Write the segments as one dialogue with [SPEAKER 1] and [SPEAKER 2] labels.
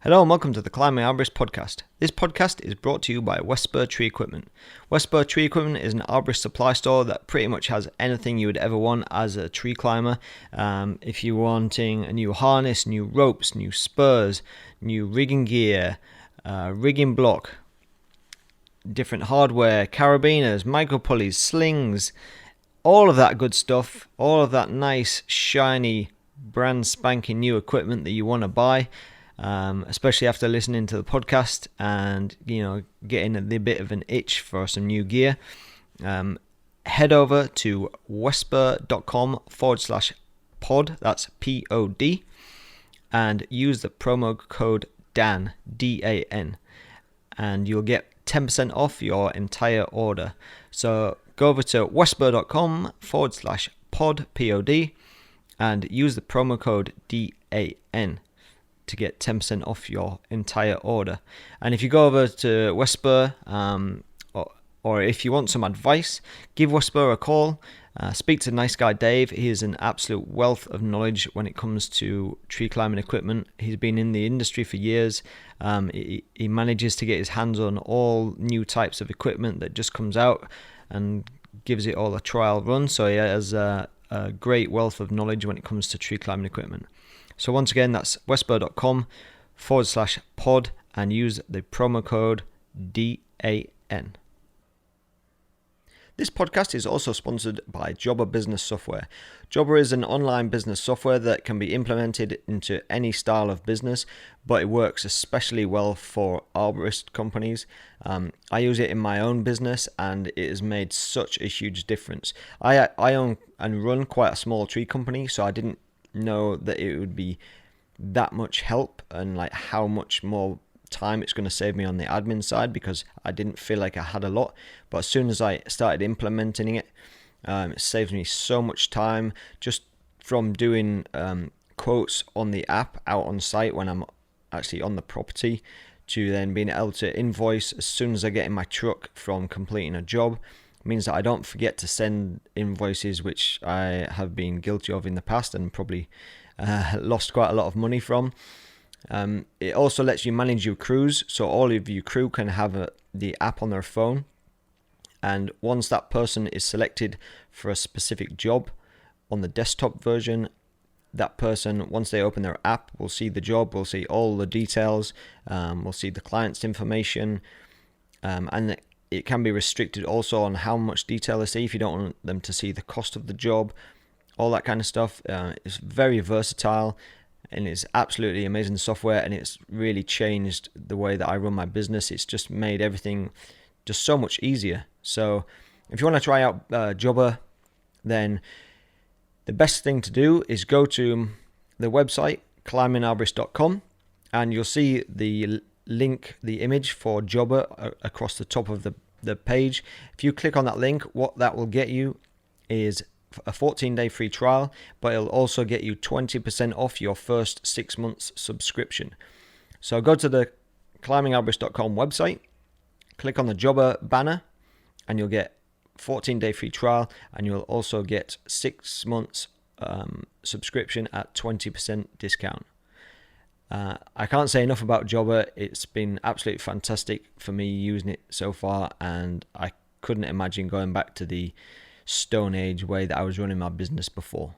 [SPEAKER 1] Hello and welcome to the Climbing Arborist podcast. This podcast is brought to you by Westspur Tree Equipment. Westspur Tree Equipment is an arborist supply store that pretty much has anything you would ever want as a tree climber. If you're wanting a new harness, new ropes, new spurs, new rigging gear, rigging block, different hardware, carabiners, micro pulleys, slings, all of that good stuff, all of that nice, shiny, brand spanking new equipment that you want to buy. Especially after listening to the podcast and, getting a bit of an itch for some new gear, head over to westspur.com/pod, that's POD, and use the promo code DAN, DAN, and you'll get 10% off your entire order. So go over to westspur.com/pod, POD, and use the promo code DAN. to get 10% off your entire order. And if you go over to Westspur, or if you want some advice, give Westspur a call. Speak to nice guy Dave. He is an absolute wealth of knowledge when it comes to tree climbing equipment. He's been in the industry for years. He manages to get his hands on all new types of equipment that just comes out and gives it all a trial run. So he has a great wealth of knowledge when it comes to tree climbing equipment. So once again, that's westspur.com/pod and use the promo code DAN. This podcast is also sponsored by Jobber Business Software. Jobber is an online business software that can be implemented into any style of business, but it works especially well for arborist companies. I use it in my own business and it has made such a huge difference. I own and run quite a small tree company, so I didn't know that it would be that much help and like how much more time it's going to save me on the admin side, because I didn't feel like I had a lot. But as soon as I started implementing it, it saves me so much time just from doing quotes on the app out on site when I'm actually on the property, to then being able to invoice as soon as I get in my truck from completing a job. It means that I don't forget to send invoices, which I have been guilty of in the past and probably lost quite a lot of money from. It also lets you manage your crews, so all of your crew can have the app on their phone, and once that person is selected for a specific job on the desktop version, that person, once they open their app, will see the job, will see all the details, will see the client's information, and it can be restricted also on how much detail they see if you don't want them to see the cost of the job, all that kind of stuff. It's very versatile and it's absolutely amazing software, and it's really changed the way that I run my business. It's just made everything just so much easier. So if you want to try out Jobber, then the best thing to do is go to the website climbingarborist.com, and you'll see the link, the image for Jobber across the top of the page. If you click on that link, what that will get you is a 14-day free trial, but it'll also get you 20% off your first 6 months subscription. So go to the climbingarborist.com website, click on the Jobber banner, and you'll get 14-day free trial, and you'll also get 6 months subscription at 20% discount. I can't say enough about Jobber. It's been absolutely fantastic for me using it so far, and I couldn't imagine going back to the Stone Age way that I was running my business before.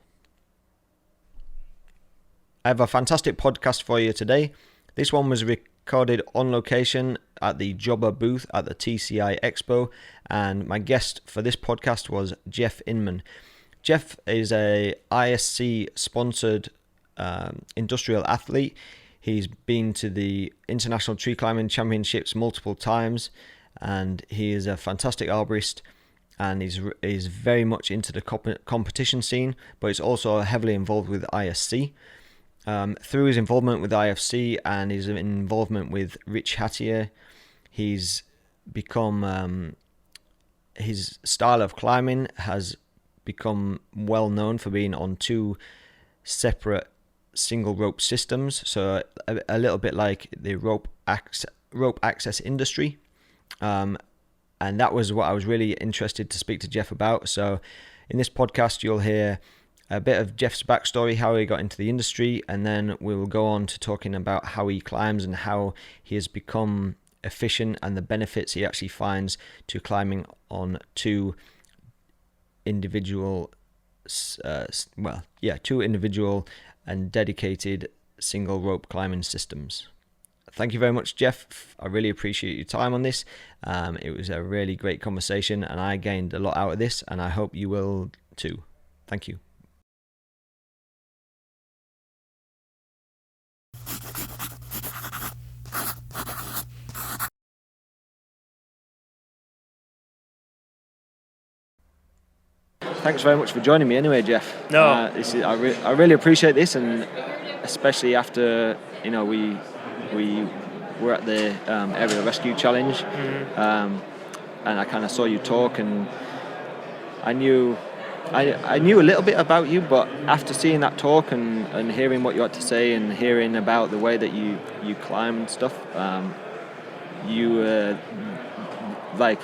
[SPEAKER 1] I have a fantastic podcast for you today. This one was recorded on location at the Jobber booth at the TCI Expo, and my guest for this podcast was Jeff Inman. Jeff is a ISC sponsored industrial athlete. He's been to the International Tree Climbing Championships multiple times, and he is a fantastic arborist, and is very much into the competition scene, but he's also heavily involved with ISC. Through his involvement with IFC and his involvement with Rich Hattier, he's become, his style of climbing has become well known for being on 2 separate single rope systems, so a little bit like the rope access industry, and that was what I was really interested to speak to Jeff about. So in this podcast you'll hear a bit of Jeff's backstory, how he got into the industry, and then we will go on to talking about how he climbs and how he has become efficient and the benefits he actually finds to climbing on two individual and dedicated single rope climbing systems. Thank you very much, Jeff. I really appreciate your time on this. It was a really great conversation and I gained a lot out of this, and I hope you will too. Thank you. Thanks very much for joining me anyway, Jeff.
[SPEAKER 2] No.
[SPEAKER 1] I really appreciate this, and especially after, we were at the Area Rescue Challenge, and I kind of saw you talk, and I knew a little bit about you, but after seeing that talk and hearing what you had to say and hearing about the way that you climbed stuff, you were like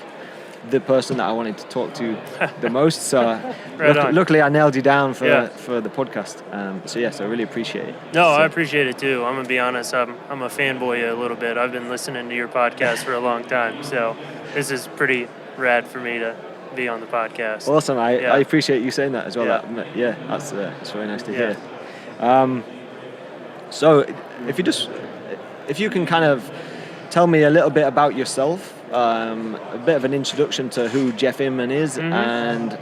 [SPEAKER 1] the person that I wanted to talk to the most. So luckily I nailed you down for the podcast. So I really appreciate it.
[SPEAKER 2] I appreciate it too. I'm gonna be honest, I'm a fanboy a little bit. I've been listening to your podcast for a long time, so this is pretty rad for me to be on the podcast.
[SPEAKER 1] Awesome. I appreciate you saying that as well. That's very nice to hear. So if you can kind of tell me a little bit about yourself, a bit of an introduction to who Jeff Inman is, and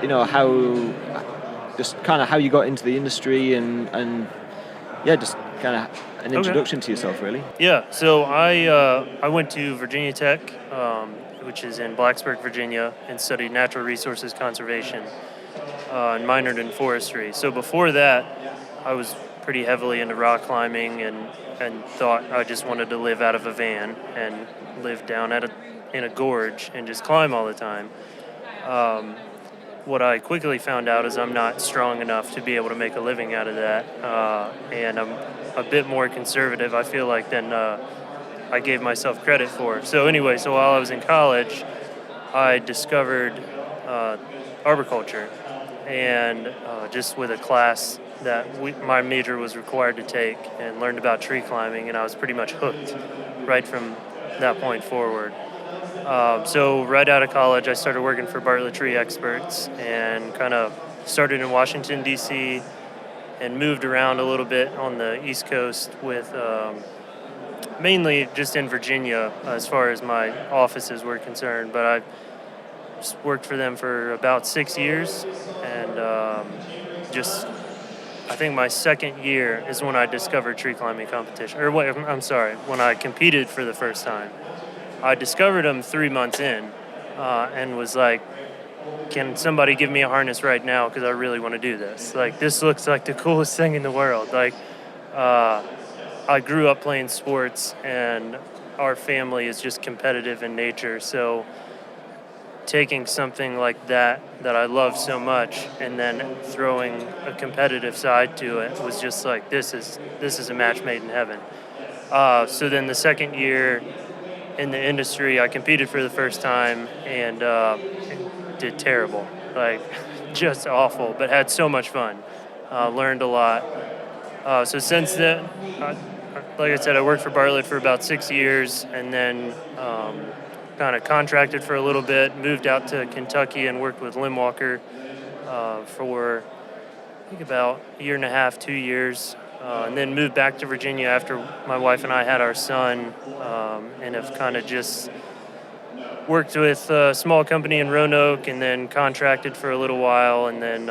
[SPEAKER 1] how you got into the industry, and just kind of an introduction to yourself, really.
[SPEAKER 2] So I went to Virginia Tech, which is in Blacksburg, Virginia, and studied natural resources conservation, and minored in forestry. So before that, I was pretty heavily into rock climbing and thought I just wanted to live out of a van and live down in a gorge and just climb all the time. What I quickly found out is I'm not strong enough to be able to make a living out of that, and I'm a bit more conservative, I feel like, than I gave myself credit for. So while I was in college, I discovered arboriculture, and just with a class that my major was required to take, and learned about tree climbing, and I was pretty much hooked right from that point forward. So right out of college, I started working for Bartlett Tree Experts, and kind of started in Washington, D.C., and moved around a little bit on the East Coast with mainly just in Virginia as far as my offices were concerned. But I worked for them for about 6 years, and I think my second year is when I discovered tree climbing competition. When I competed for the first time. I discovered them 3 months in, and was like, can somebody give me a harness right now? Because I really want to do this. Like, this looks like the coolest thing in the world. Like, I grew up playing sports, and our family is just competitive in nature. So taking something like that I love so much, and then throwing a competitive side to it was just like, this is a match made in heaven. So then the second year in the industry, I competed for the first time and did terrible, like just awful, but had so much fun. Learned a lot. So since then, like I said, I worked for Bartlett for about 6 years, and then kind of contracted for a little bit, moved out to Kentucky and worked with Limb Walker for I think about a year and a half, 2 years, and then moved back to Virginia after my wife and I had our son, and have kind of just worked with a small company in Roanoke, and then contracted for a little while, and then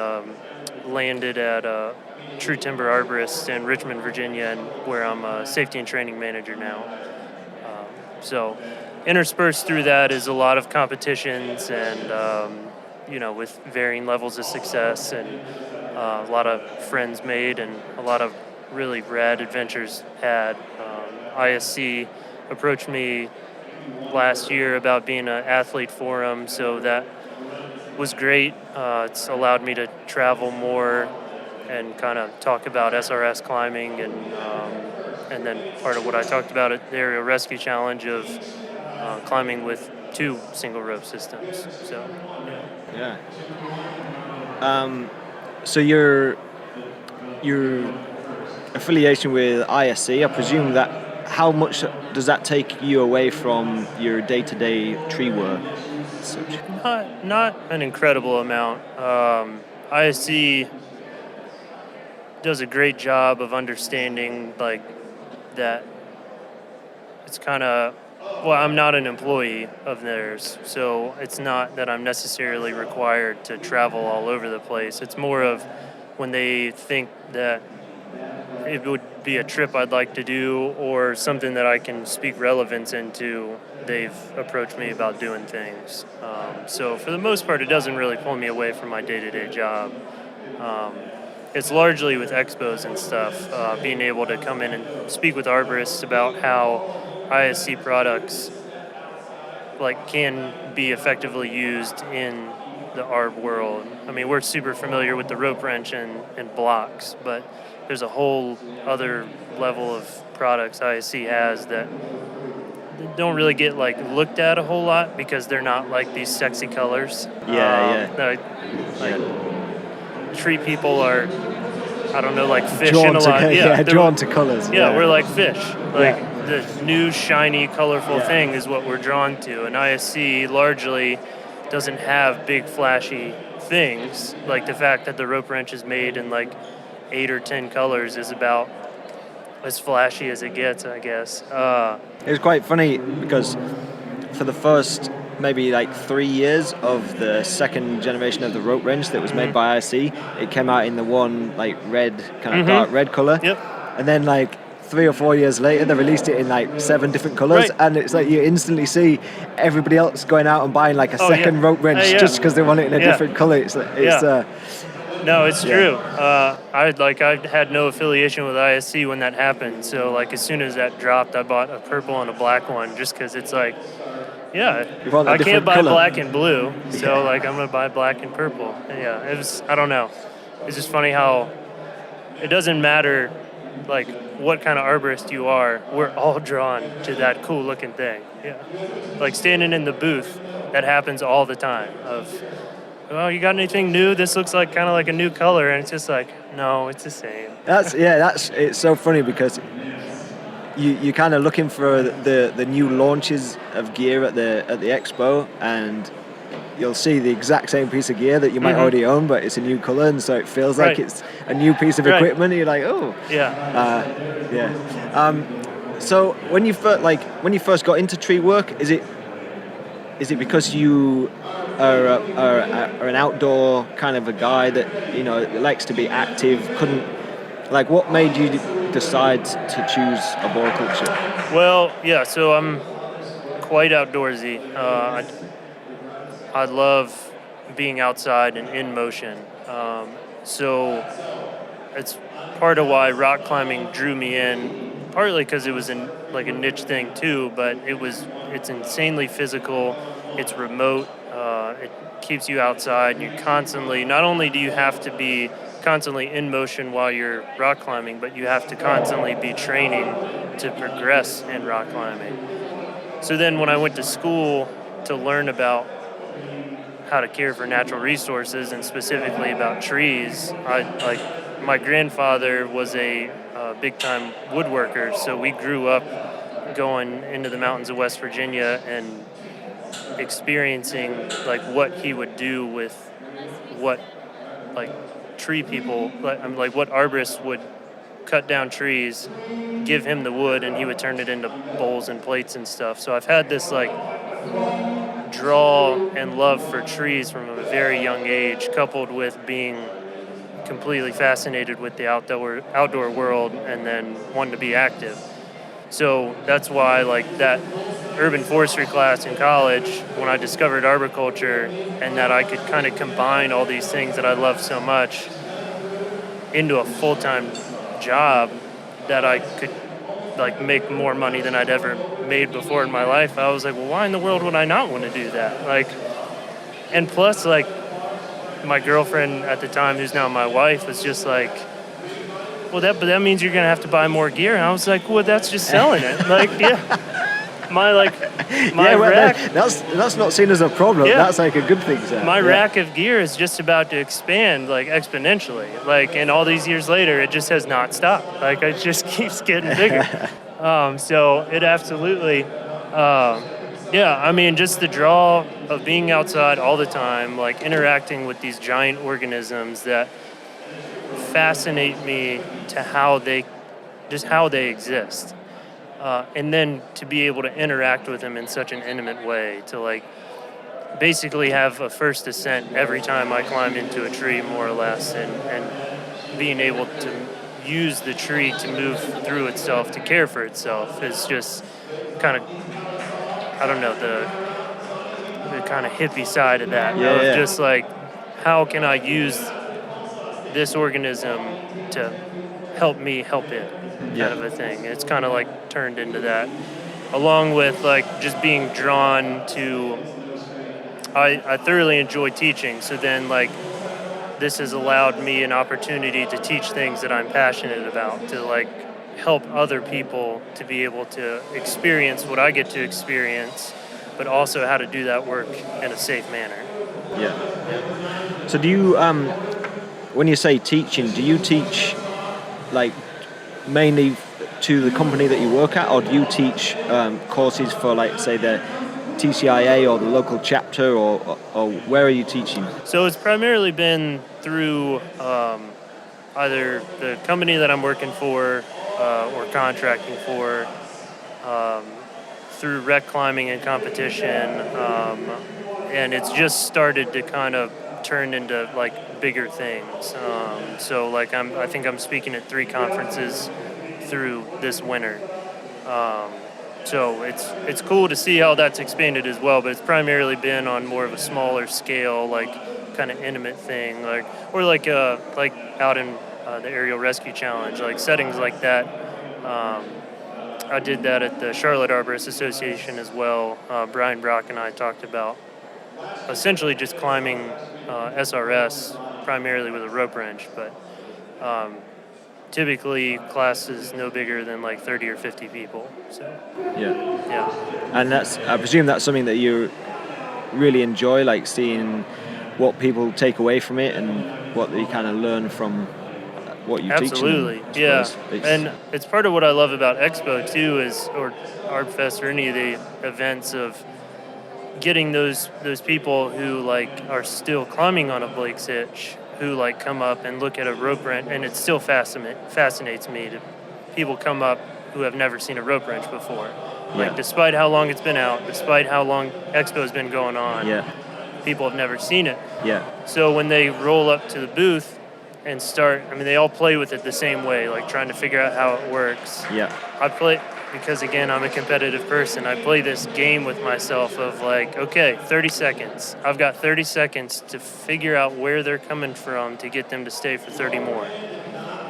[SPEAKER 2] landed at True Timber Arborist in Richmond, Virginia, and where I'm a safety and training manager now. So interspersed through that is a lot of competitions, and with varying levels of success, and a lot of friends made, and a lot of really rad adventures had. ISC approached me last year about being an athlete for them, so that was great. It's allowed me to travel more and kind of talk about SRS climbing, and then part of what I talked about at the Area Rescue Challenge of climbing with 2 single rope systems. So
[SPEAKER 1] So your affiliation with ISC, I presume that, how much does that take you away from your day-to-day tree work? Such.
[SPEAKER 2] Not an incredible amount. ISC does a great job of understanding like that. It's kind of, well, I'm not an employee of theirs, so it's not that I'm necessarily required to travel all over the place. It's more of when they think that it would be a trip I'd like to do or something that I can speak relevance into, they've approached me about doing things. So for the most part, it doesn't really pull me away from my day-to-day job. It's largely with expos and stuff, being able to come in and speak with arborists about how ISC products like can be effectively used in the arb world. I mean, we're super familiar with the rope wrench and blocks, but there's a whole other level of products ISC has that don't really get like looked at a whole lot because they're not like these sexy colors. Tree people are, I don't know, like fish in a lot.
[SPEAKER 1] Drawn to colors.
[SPEAKER 2] Yeah, we're like fish. Like the new shiny, colorful thing is what we're drawn to. And ISC largely doesn't have big flashy things. Like the fact that the rope wrench is made in like 8 or 10 colors is about as flashy as it gets, I guess.
[SPEAKER 1] It was quite funny because for the first maybe like 3 years of the second generation of the rope wrench that was made by ISC, it came out in the one like red, kind of dark red color.
[SPEAKER 2] Yep.
[SPEAKER 1] And then like 3 or 4 years later, they released it in like 7 different colors, and it's like you instantly see everybody else going out and buying like a second rope wrench just because they want it in a different color.
[SPEAKER 2] No, it's true. I had no affiliation with ISC when that happened. So like as soon as that dropped, I bought a purple and a black one just because it's like, I can't buy black and blue, so like I'm gonna buy black and purple. Yeah, it was. I don't know. It's just funny how it doesn't matter like what kind of arborist you are. We're all drawn to that cool looking thing. Yeah, like standing in the booth, that happens all the time. Well, you got anything new? This looks like kind of like a new color, and it's just like, no, it's the same.
[SPEAKER 1] It's so funny because you're kind of looking for the new launches of gear at the expo, and you'll see the exact same piece of gear that you might already own, but it's a new color, and so it feels like it's a new piece of equipment. And you're like, oh, so when you first got into tree work, is it because you are an outdoor kind of a guy that likes to be active? What made you decide to choose arboriculture?
[SPEAKER 2] Well, so I'm quite outdoorsy. I love being outside and in motion. So it's part of why rock climbing drew me in, partly because it was a niche thing too, but it's insanely physical, it's remote, it keeps you outside, you constantly, not only do you have to be constantly in motion while you're rock climbing, but you have to constantly be training to progress in rock climbing. So then when I went to school to learn about how to care for natural resources and specifically about trees, my grandfather was a big-time woodworker, so we grew up going into the mountains of West Virginia and experiencing what he would do with what tree people, what arborists would cut down trees, give him the wood, and he would turn it into bowls and plates and stuff. So I've had this draw and love for trees from a very young age, coupled with being completely fascinated with the outdoor world and then wanting to be active. So that's why that urban forestry class in college, when I discovered arboriculture and that I could kind of combine all these things that I love so much into a full-time job that I could make more money than I'd ever made before in my life, I was like, well, why in the world would I not want to do that? And plus my girlfriend at the time, who's now my wife, was just like, well, that means you're gonna have to buy more gear. And I was like, well, that's just selling it. my rack.
[SPEAKER 1] That's not seen as a problem.
[SPEAKER 2] Yeah.
[SPEAKER 1] That's like a good thing, sir.
[SPEAKER 2] My rack of gear is just about to expand like exponentially. Like, and all these years later, it just has not stopped. Like, it just keeps getting bigger. So it absolutely, yeah. I mean, just the draw of being outside all the time, like interacting with these giant organisms that fascinate me to how they exist. And then to be able to interact with them in such an intimate way, to like basically have a first ascent every time I climb into a tree, more or less, and being able to use the tree to move through itself, to care for itself, is just kind of, I don't know, the kind of hippie side of that. Just like, how can I use this organism to help me help it, kind of a thing. It's kind of like turned into that, along with like just being drawn to, I thoroughly enjoy teaching, so then like this has allowed me an opportunity to teach things that I'm passionate about, to like help other people to be able to experience what I get to experience, but also how to do that work in a safe manner.
[SPEAKER 1] Yeah. So do you, when you say teaching, do you teach like mainly to the company that you work at, or do you teach courses for, like, say, the TCIA or the local chapter, or where are you teaching?
[SPEAKER 2] So it's primarily been through either the company that I'm working for or contracting for, through rec climbing and competition, and it's just started to kind of turn into like bigger things. So like I think I'm speaking at 3 conferences through this winter. So it's cool to see how that's expanded as well, but it's primarily been on more of a smaller scale, like kind of intimate thing, like out in the Aerial Rescue Challenge, like settings like that. I did that at the Charlotte Arborist Association as well. Brian Brock and I talked about essentially just climbing SRS primarily with a rope wrench, but typically classes no bigger than like 30 or 50 people. So yeah.
[SPEAKER 1] And I presume that's something that you really enjoy, like seeing what people take away from it and what they kind of learn from what you teach them.
[SPEAKER 2] Absolutely, yeah. And it's part of what I love about Expo too, or ArbFest, or any of the events, of getting those people who like are still climbing on a Blake's Hitch, who like come up and look at a rope wrench, and it still fascinates me to people come up who have never seen a rope wrench before. Like, despite how long it's been out, despite how long Expo's been going on, people have never seen it. So when they roll up to the booth and start, I mean, they all play with it the same way, like trying to figure out how it works. I play, because again, I'm a competitive person, I play this game with myself of like, okay, 30 seconds. I've got 30 seconds to figure out where they're coming from to get them to stay for 30 more.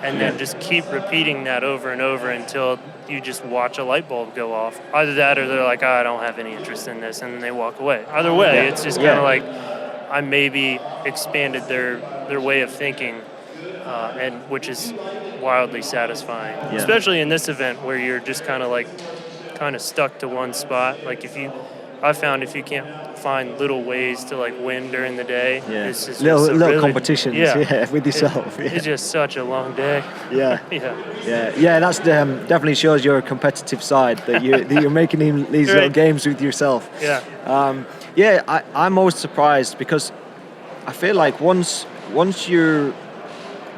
[SPEAKER 2] And then just keep repeating that over and over until you just watch a light bulb go off. Either that, or they're like, I don't have any interest in this, and then they walk away. Either way, it's just kind of like I maybe expanded their way of thinking, and which is wildly satisfying, especially in this event where you're just kind of stuck to one spot. Like I found if you can't find little ways to like win during the day, it's just
[SPEAKER 1] little
[SPEAKER 2] really,
[SPEAKER 1] competitions with yourself.
[SPEAKER 2] It's just such a long day.
[SPEAKER 1] That's definitely shows your competitive side, that you're making these little games with yourself. I'm always surprised, because I feel like once you're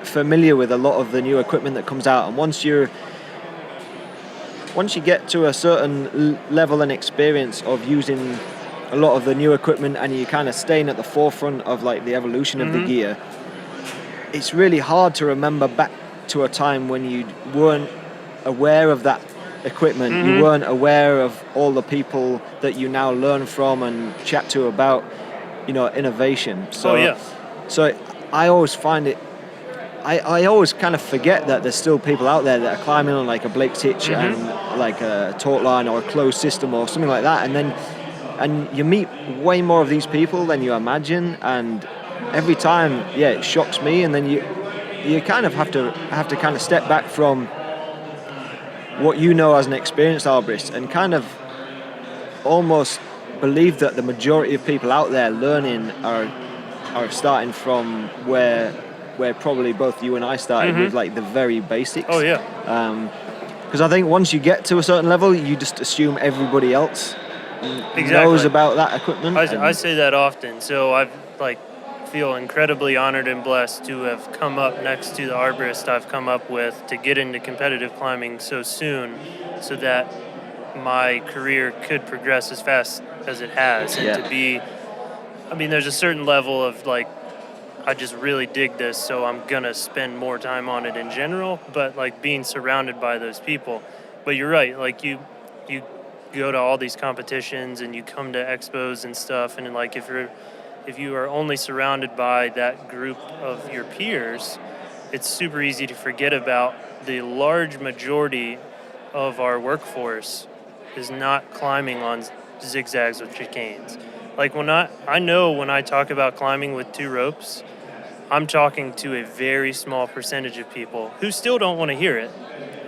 [SPEAKER 1] familiar with a lot of the new equipment that comes out, and once you get to a certain level and experience of using a lot of the new equipment, and you're kind of staying at the forefront of like the evolution of the gear, it's really hard to remember back to a time when you weren't aware of that equipment. You weren't aware of all the people that you now learn from and chat to about, innovation. So I always find it, I always kind of forget that there's still people out there that are climbing on like a Blake's Hitch and like a taut line or a closed system or something like that, and you meet way more of these people than you imagine, and every time it shocks me, and then you kind of have to kind of step back from what you know as an experienced arborist and kind of almost believe that the majority of people out there learning are starting from where probably both you and I started with, like the very basics.
[SPEAKER 2] Oh yeah.
[SPEAKER 1] Because I think once you get to a certain level, you just assume everybody else knows about that equipment.
[SPEAKER 2] I say that often. So I've feel incredibly honored and blessed to have come up next to the arborist I've come up with to get into competitive climbing so soon, so that my career could progress as fast as it has, and to be, I mean, there's a certain level of I just really dig this, so I'm gonna spend more time on it in general, but being surrounded by those people. But you're right, you go to all these competitions and you come to expos and stuff, and if you are only surrounded by that group of your peers, it's super easy to forget about the large majority of our workforce is not climbing on zigzags with chicanes. When I talk about climbing with 2 ropes, I'm talking to a very small percentage of people who still don't want to hear it,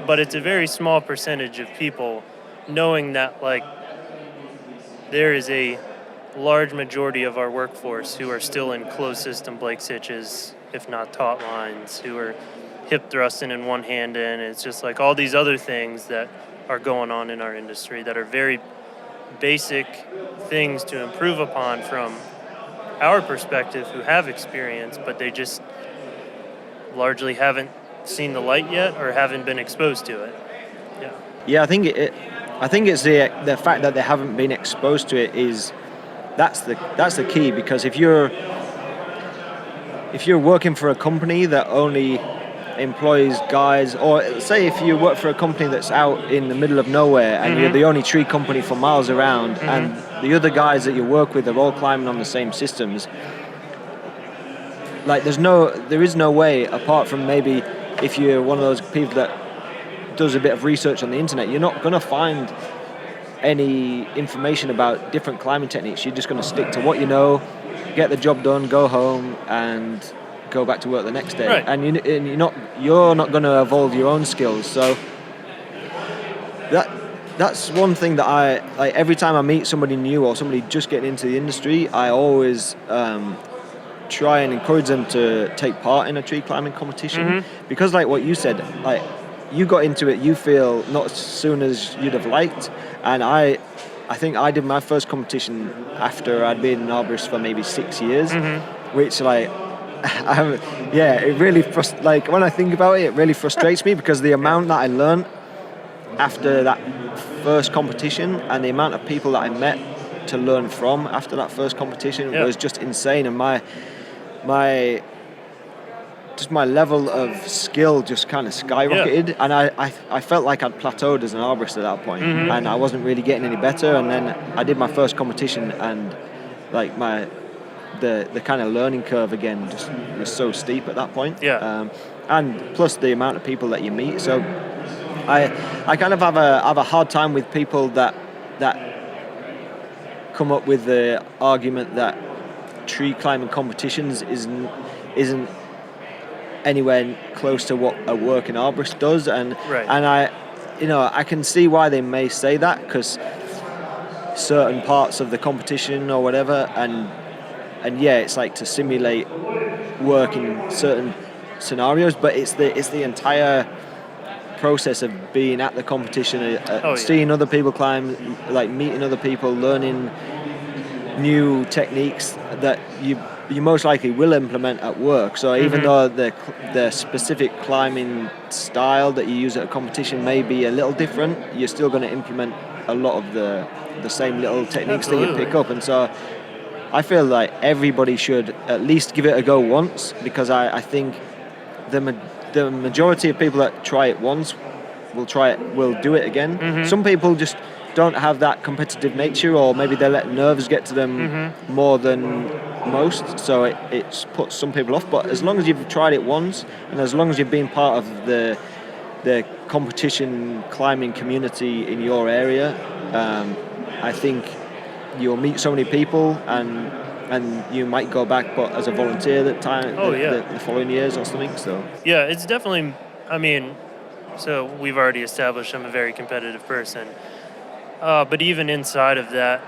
[SPEAKER 2] but it's a very small percentage of people knowing that there is a large majority of our workforce who are still in closed system Blake Sitches, if not taut lines, who are hip thrusting in one hand in. It's just all these other things that are going on in our industry that are very basic things to improve upon from our perspective who have experience, but they just largely haven't seen the light yet or haven't been exposed to it.
[SPEAKER 1] Yeah, I think it's the fact that they haven't been exposed to it that's the key, because if you're working for a company that only employs guys, or say if you work for a company that's out in the middle of nowhere and you're the only tree company for miles around, and the other guys that you work with are all climbing on the same systems, there is no way, apart from maybe if you're one of those people that does a bit of research on the internet, you're not going to find any information about different climbing techniques. You're just going to stick to what you know, get the job done, go home, and go back to work the next day.
[SPEAKER 2] Right.
[SPEAKER 1] And you're not going to evolve your own skills. So that's one thing that I every time I meet somebody new or somebody just getting into the industry, I always try and encourage them to take part in a tree climbing competition, because what you said, you got into it, you feel, not as soon as you'd have liked, and I think I did my first competition after I'd been an arborist for maybe 6 years, which it really when I think about it, it really frustrates me, because the amount that I learned after that first competition and the amount of people that I met to learn from after that first competition was just insane, and my level of skill just kind of skyrocketed, and I felt like I'd plateaued as an arborist at that point, and I wasn't really getting any better. And then I did my first competition, and the kind of learning curve again just was so steep at that point. And plus the amount of people that you meet. So I kind of have a hard time with people that come up with the argument that tree climbing competitions isn't anywhere close to what a working arborist does, and I can see why they may say that, because certain parts of the competition or whatever, and it's to simulate work in certain scenarios, but it's the entire process of being at the competition, seeing other people climb, meeting other people, learning new techniques that you most likely will implement at work. So even though the specific climbing style that you use at a competition may be a little different, you're still going to implement a lot of the same little techniques that you pick up. And so I feel like everybody should at least give it a go once, because I think the majority of people that try it once will do it again. Some people just don't have that competitive nature, or maybe they let nerves get to them more than most, so it puts some people off. But as long as you've tried it once, and as long as you've been part of the competition climbing community in your area, I think you'll meet so many people, and you might go back, but as a volunteer the following years or something. So
[SPEAKER 2] it's definitely, so we've already established I'm a very competitive person. But even inside of that,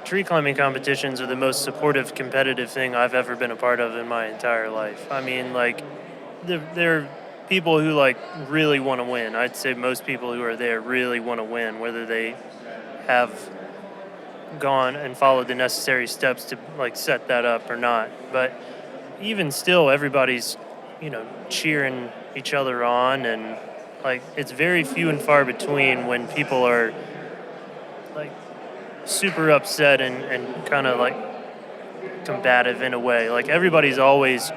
[SPEAKER 2] tree climbing competitions are the most supportive, competitive thing I've ever been a part of in my entire life. I mean, like, there are people who like really want to win. I'd say most people who are there really want to win, whether they have gone and followed the necessary steps to like set that up or not. But even still, everybody's, cheering each other on, and like it's very few and far between when people are like super upset and kind of like combative in a way. Like everybody's always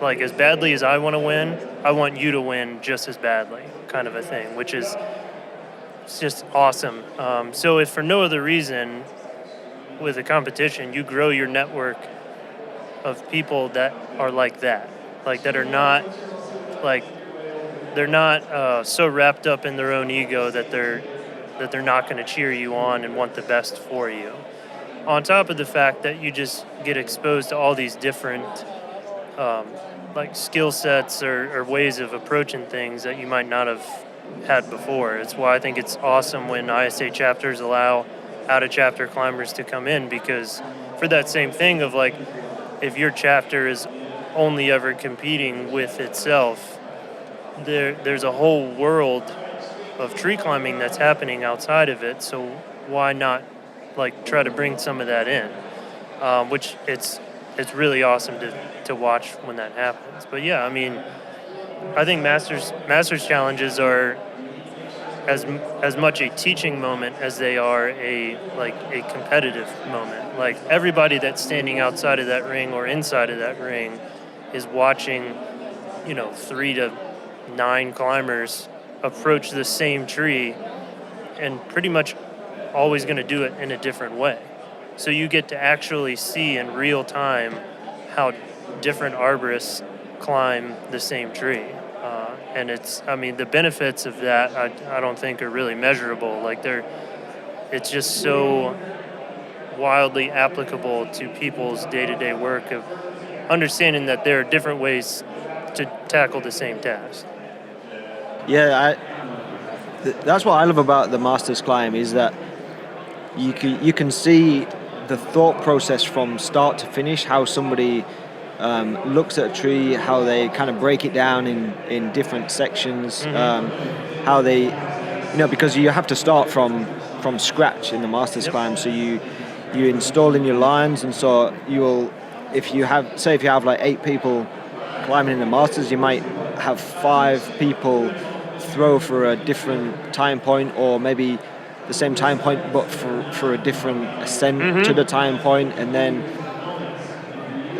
[SPEAKER 2] like, as badly as I want to win, I want you to win just as badly, kind of a thing, which is it's just awesome. So if for no other reason, with a competition, you grow your network of people that are like that, like that are not like they're not so wrapped up in their own ego that they're not going to cheer you on and want the best for you. On top of the fact that you just get exposed to all these different like skill sets or ways of approaching things that you might not have had before. It's why I think it's awesome when ISA chapters allow out-of-chapter climbers to come in, because for that same thing of like, if your chapter is only ever competing with itself, there's a whole world of tree climbing that's happening outside of it. So why not like try to bring some of that in? Which it's really awesome to watch when that happens. But yeah, I mean, I think Masters challenges are as much a teaching moment as they are a competitive moment. Like everybody that's standing outside of that ring or inside of that ring is watching, 3 to 9 climbers approach the same tree, and pretty much always going to do it in a different way. So you get to actually see in real time how different arborists climb the same tree. And the benefits of that, I don't think are really measurable. Like it's just so wildly applicable to people's day-to-day work of understanding that there are different ways to tackle the same task.
[SPEAKER 1] Yeah, that's what I love about the Masters climb, is that you can see the thought process from start to finish, how somebody looks at a tree, how they kind of break it down in different sections, how they, because you have to start from scratch in the Masters climb. So you install in your lines, and so if you have like 8 people climbing in the Masters, you might have 5 people throw for a different time point, or maybe the same time point but for a different ascent to the time point, and then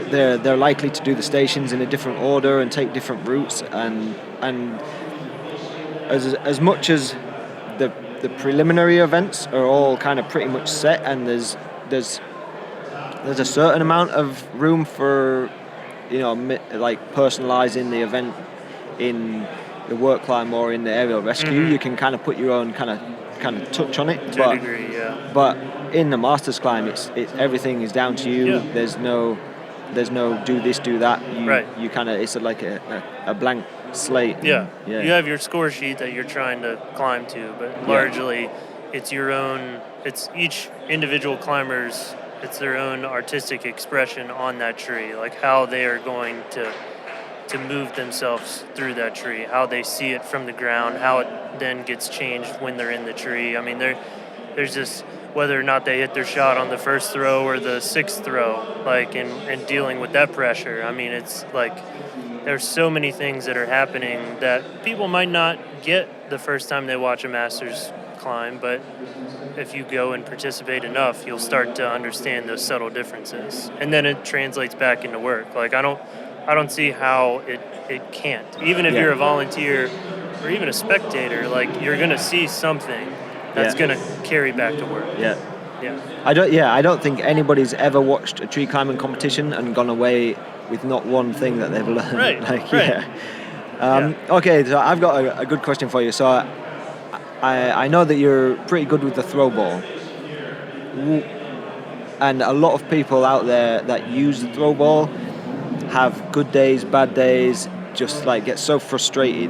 [SPEAKER 1] they're likely to do the stations in a different order and take different routes, and as much as the preliminary events are all kind of pretty much set, and there's a certain amount of room for like personalizing the event in the work climb or in the aerial rescue. You can kind of put your own kind of touch on it,
[SPEAKER 2] to a degree, yeah.
[SPEAKER 1] But in the Masters climb, it's everything is down to you.
[SPEAKER 2] Yeah.
[SPEAKER 1] There's no do this, do that.
[SPEAKER 2] Right.
[SPEAKER 1] You kind of, it's like a blank slate.
[SPEAKER 2] Yeah. You have your score sheet that you're trying to climb to, but largely it's your own. It's each individual climber's. It's their own artistic expression on that tree, like how they are going to move themselves through that tree, how they see it from the ground, how it then gets changed when they're in the tree. I mean, there's just whether or not they hit their shot on the first throw or the 6th throw, like and dealing with that pressure. I mean, it's like there's so many things that are happening that people might not get the first time they watch a Masters climb, but if you go and participate enough, you'll start to understand those subtle differences, and then it translates back into work. Like I don't see how it can't. Even if you're a volunteer or even a spectator, like you're gonna see something that's gonna carry back to work.
[SPEAKER 1] Yeah.
[SPEAKER 2] Yeah.
[SPEAKER 1] I don't think anybody's ever watched a tree climbing competition and gone away with not one thing that they've learned.
[SPEAKER 2] Right.
[SPEAKER 1] Okay, so I've got a good question for you. So I know that you're pretty good with the throw ball, and a lot of people out there that use the throw ball have good days, bad days, just like get so frustrated.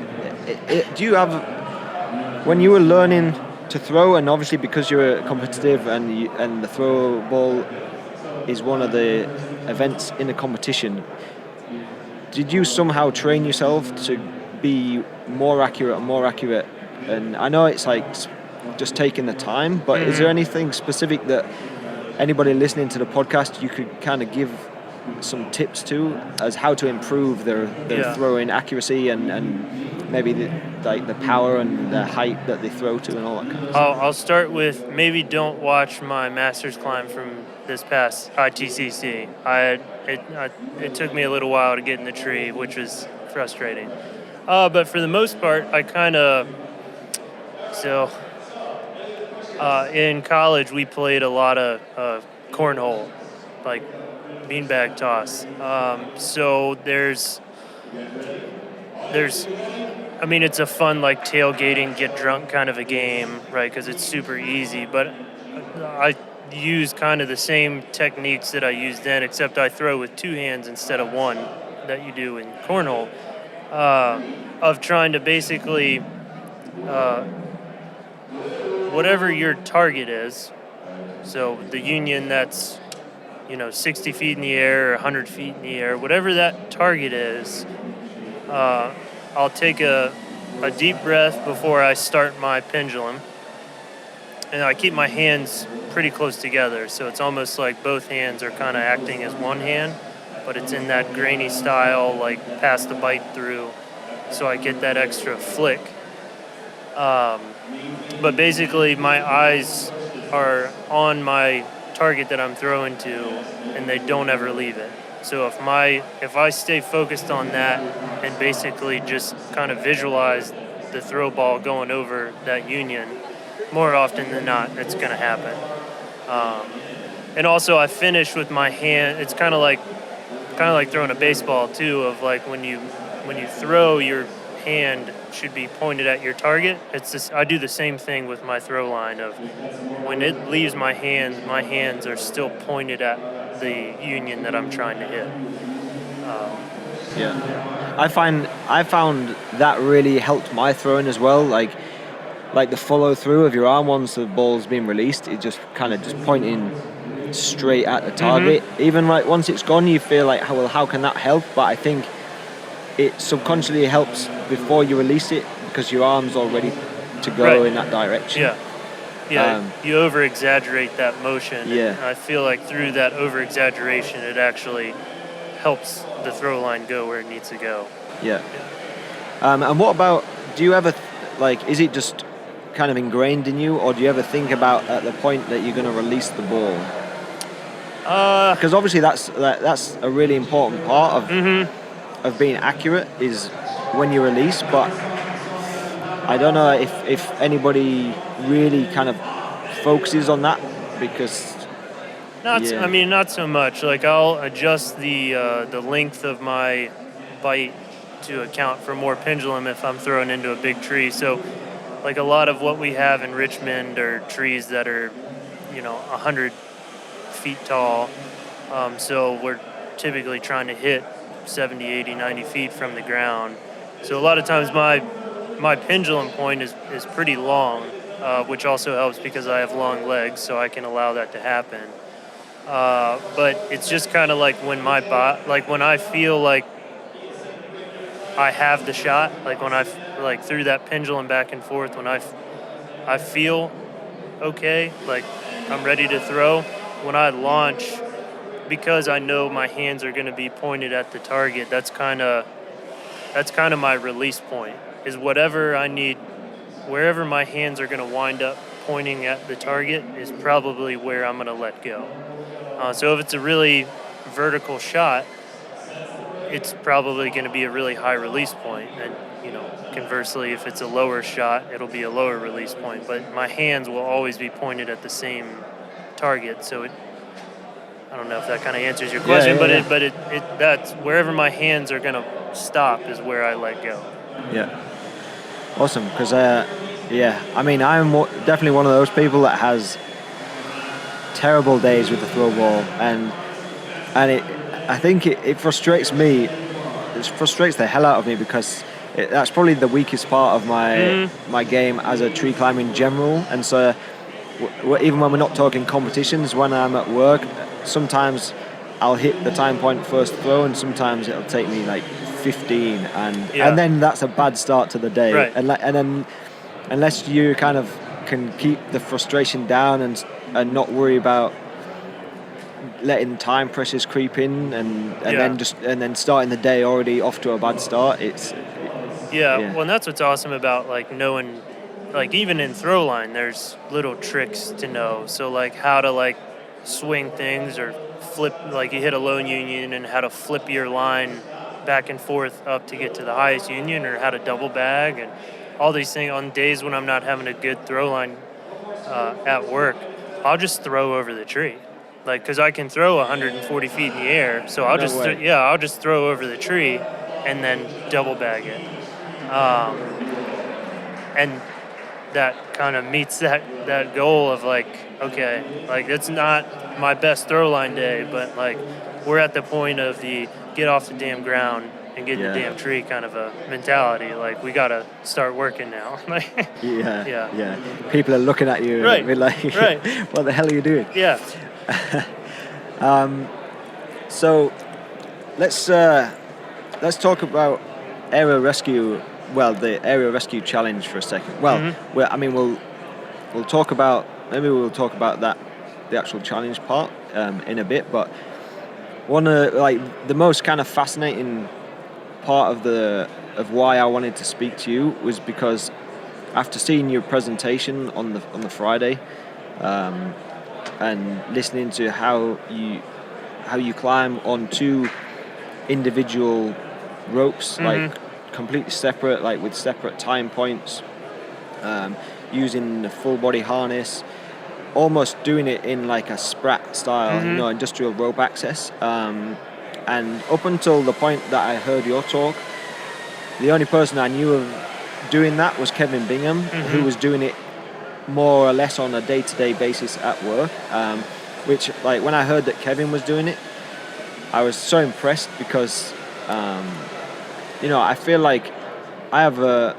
[SPEAKER 1] Do you have, when you were learning to throw, and obviously because you're competitive and the throw ball is one of the events in the competition, did you somehow train yourself to be more accurate and more accurate? And I know it's like just taking the time, but is there anything specific that anybody listening to the podcast you could kind of give some tips to as how to improve their throwing accuracy and maybe the power and the height that they throw to and all that kind of stuff?
[SPEAKER 2] I'll start with maybe don't watch my master's climb from this past ITCC. It took me a little while to get in the tree, which was frustrating. But for the most part, I kind of in college we played a lot of cornhole, like beanbag toss. So there's I mean, it's a fun, like, tailgating, get drunk kind of a game, right, because it's super easy. But I use kind of the same techniques that I used then, except I throw with two hands instead of one that you do in cornhole, of trying to basically, whatever your target is, so the union that's, 60 feet in the air or 100 feet in the air, whatever that target is, I'll take a deep breath before I start my pendulum, and I keep my hands pretty close together, so it's almost like both hands are kind of acting as one hand, but it's in that grainy style, like pass the bite through, so I get that extra flick. But basically my eyes are on my target that I'm throwing to, and they don't ever leave it. So if I stay focused on that and basically just kind of visualize the throw ball going over that union, more often than not, it's going to happen. And also I finish with my hand. It's kind of like throwing a baseball too, of like when you throw, your hand should be pointed at your target. I do the same thing with my throw line of when it leaves my hands are still pointed at the union that I'm trying to hit.
[SPEAKER 1] I found that really helped my throwing as well. Like the follow through of your arm once the ball's been released, it just kind of just pointing straight at the target. Even like once it's gone, you feel like, how can that help? But I think it subconsciously helps before you release it because your arm's all ready to go in that direction.
[SPEAKER 2] You over exaggerate that motion.
[SPEAKER 1] Yeah.
[SPEAKER 2] And I feel like through that over exaggeration, it actually helps the throw line go where it needs to go.
[SPEAKER 1] And what about, do you ever is it just kind of ingrained in you, or do you ever think about at the point that you're going to release the ball? Because obviously that's a really important part of being accurate is when you release, but I don't know if anybody really kind of focuses on that because
[SPEAKER 2] not so much. Like I'll adjust the length of my bite to account for more pendulum if I'm throwing into a big tree. So like a lot of what we have in Richmond are trees that are 100 feet tall, so we're typically trying to hit 70, 80, 90 feet from the ground. So a lot of times my pendulum point is pretty long, which also helps because I have long legs, so I can allow that to happen. But it's just kind of like when when I feel like I have the shot, like when I through that pendulum back and forth, when I feel okay, like I'm ready to throw, when I launch, because I know my hands are going to be pointed at the target, that's kind of my release point, is whatever I need, wherever my hands are going to wind up pointing at the target is probably where I'm going to let go. So if it's a really vertical shot, it's probably going to be a really high release point. And, conversely, if it's a lower shot, it'll be a lower release point. But my hands will always be pointed at the same target. So I don't know if that kind of answers your question, but that's wherever my hands are going to stop is where I let go.
[SPEAKER 1] Yeah. Awesome. Because, I mean, I'm definitely one of those people that has terrible days with the throw ball, and I think it frustrates me. It frustrates the hell out of me because that's probably the weakest part of my game as a tree climber in general. And so even when we're not talking competitions, when I'm at work, sometimes I'll hit the time point first throw, and sometimes it'll take me like 15, and then that's a bad start to the day.
[SPEAKER 2] Right.
[SPEAKER 1] And then unless you kind of can keep the frustration down and not worry about letting time pressures creep in, and then starting the day already off to a bad start, it's
[SPEAKER 2] well, and that's what's awesome about like knowing, like even in throw line there's little tricks to know. So like how to like swing things or flip, like you hit a low union, and how to flip your line back and forth up to get to the highest union, or how to double bag, and all these things. On days when I'm not having a good throw line at work, I'll just throw over the tree, like because I can throw 140 feet in the air, so I'll I'll just throw over the tree and then double bag it, and that kind of meets that goal of like, okay, like it's not my best throw line day, but like we're at the point of the get off the damn ground and get in the damn tree kind of a mentality. Like we gotta start working now.
[SPEAKER 1] People are looking at you,
[SPEAKER 2] right?
[SPEAKER 1] And be like,
[SPEAKER 2] right.
[SPEAKER 1] What the hell are you doing?
[SPEAKER 2] Yeah.
[SPEAKER 1] So let's talk about aerial rescue. Well, the aerial rescue challenge for a second. Well, we'll talk about that, the actual challenge part in a bit. But one of like the most kind of fascinating part of why I wanted to speak to you was because after seeing your presentation on the Friday, and listening to how you climb on two individual ropes, like completely separate, like with separate time points, using the full body harness, almost doing it in like a sprat style, industrial rope access. And up until the point that I heard your talk, the only person I knew of doing that was Kevin Bingham, who was doing it more or less on a day-to-day basis at work. Which, like, when I heard that Kevin was doing it, I was so impressed because, I feel like I have a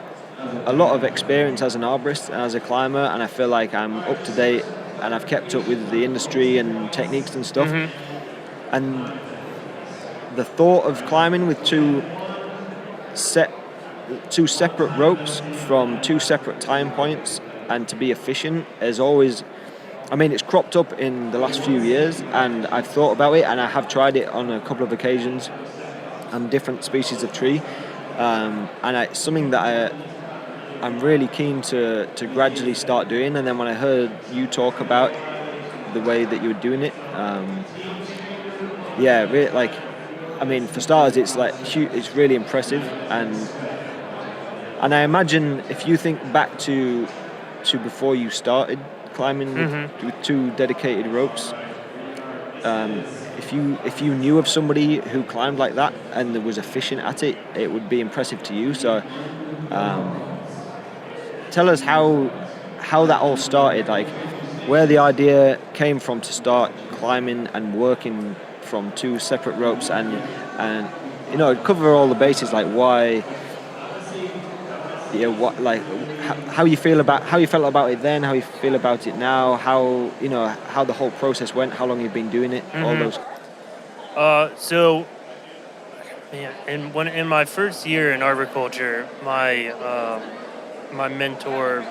[SPEAKER 1] lot of experience as an arborist and as a climber, and I feel like I'm up to date and I've kept up with the industry and techniques and stuff. And the thought of climbing with two separate ropes from two separate time points and to be efficient is always, it's cropped up in the last few years, and I've thought about it, and I have tried it on a couple of occasions on different species of tree, and it's something that I'm really keen to gradually start doing. And then when I heard you talk about the way that you were doing it, for starters, it's like it's really impressive, and I imagine if you think back to before you started climbing with two dedicated ropes, if you knew of somebody who climbed like that and was efficient at it, it would be impressive to you. So tell us how that all started, like where the idea came from to start climbing and working from two separate ropes, and cover all the bases, like why, how you felt about it then, how you feel about it now, how the whole process went, how long you've been doing it, all those.
[SPEAKER 2] In my first year in arboriculture, my mentor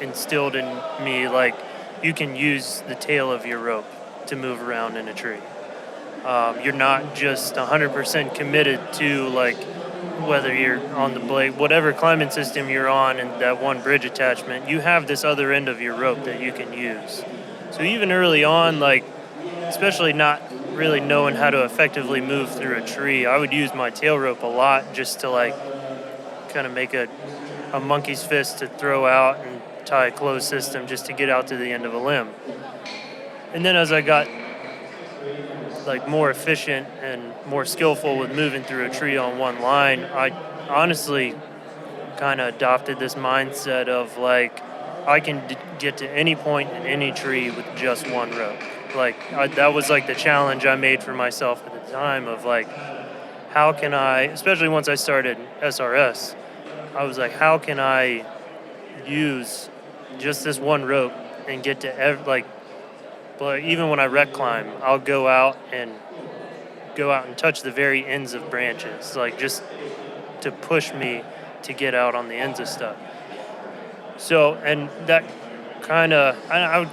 [SPEAKER 2] instilled in me, like, you can use the tail of your rope to move around in a tree. You're not just 100% committed to, like, whether you're on the blade, whatever climbing system you're on, and that one bridge attachment, you have this other end of your rope that you can use. So even early on, like, especially not really knowing how to effectively move through a tree, I would use my tail rope a lot just to, like, kind of make a monkey's fist to throw out and tie a closed system just to get out to the end of a limb. And then as I got, like, more efficient and more skillful with moving through a tree on one line, I honestly kind of adopted this mindset of, like, I can get to any point in any tree with just one rope. Like, that was like the challenge I made for myself at the time of, like, how can I, especially once I started SRS, I was like, how can I use just this one rope and get to but even when I rec climb, I'll go out and touch the very ends of branches, like just to push me to get out on the ends of stuff. So, and that kind of, I would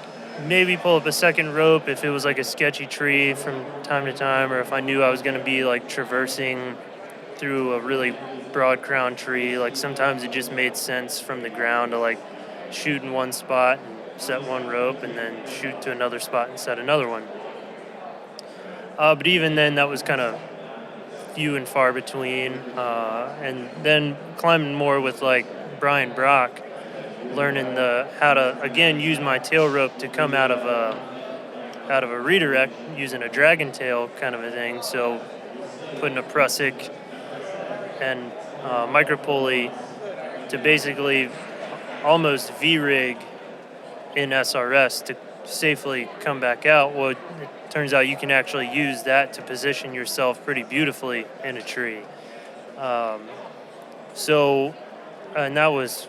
[SPEAKER 2] maybe pull up a second rope if it was like a sketchy tree from time to time, or if I knew I was going to be like traversing through a really broad crown tree. Like sometimes it just made sense from the ground to like shoot in one spot and set one rope and then shoot to another spot and set another one. But even then, that was kind of few and far between. And then climbing more with like Brian Brock, learning how to again use my tail rope to come out of a redirect using a dragon tail kind of a thing. So putting a prusik and micro pulley to basically almost V-rig in SRS to safely come back out. Well, it turns out you can actually use that to position yourself pretty beautifully in a tree. And that was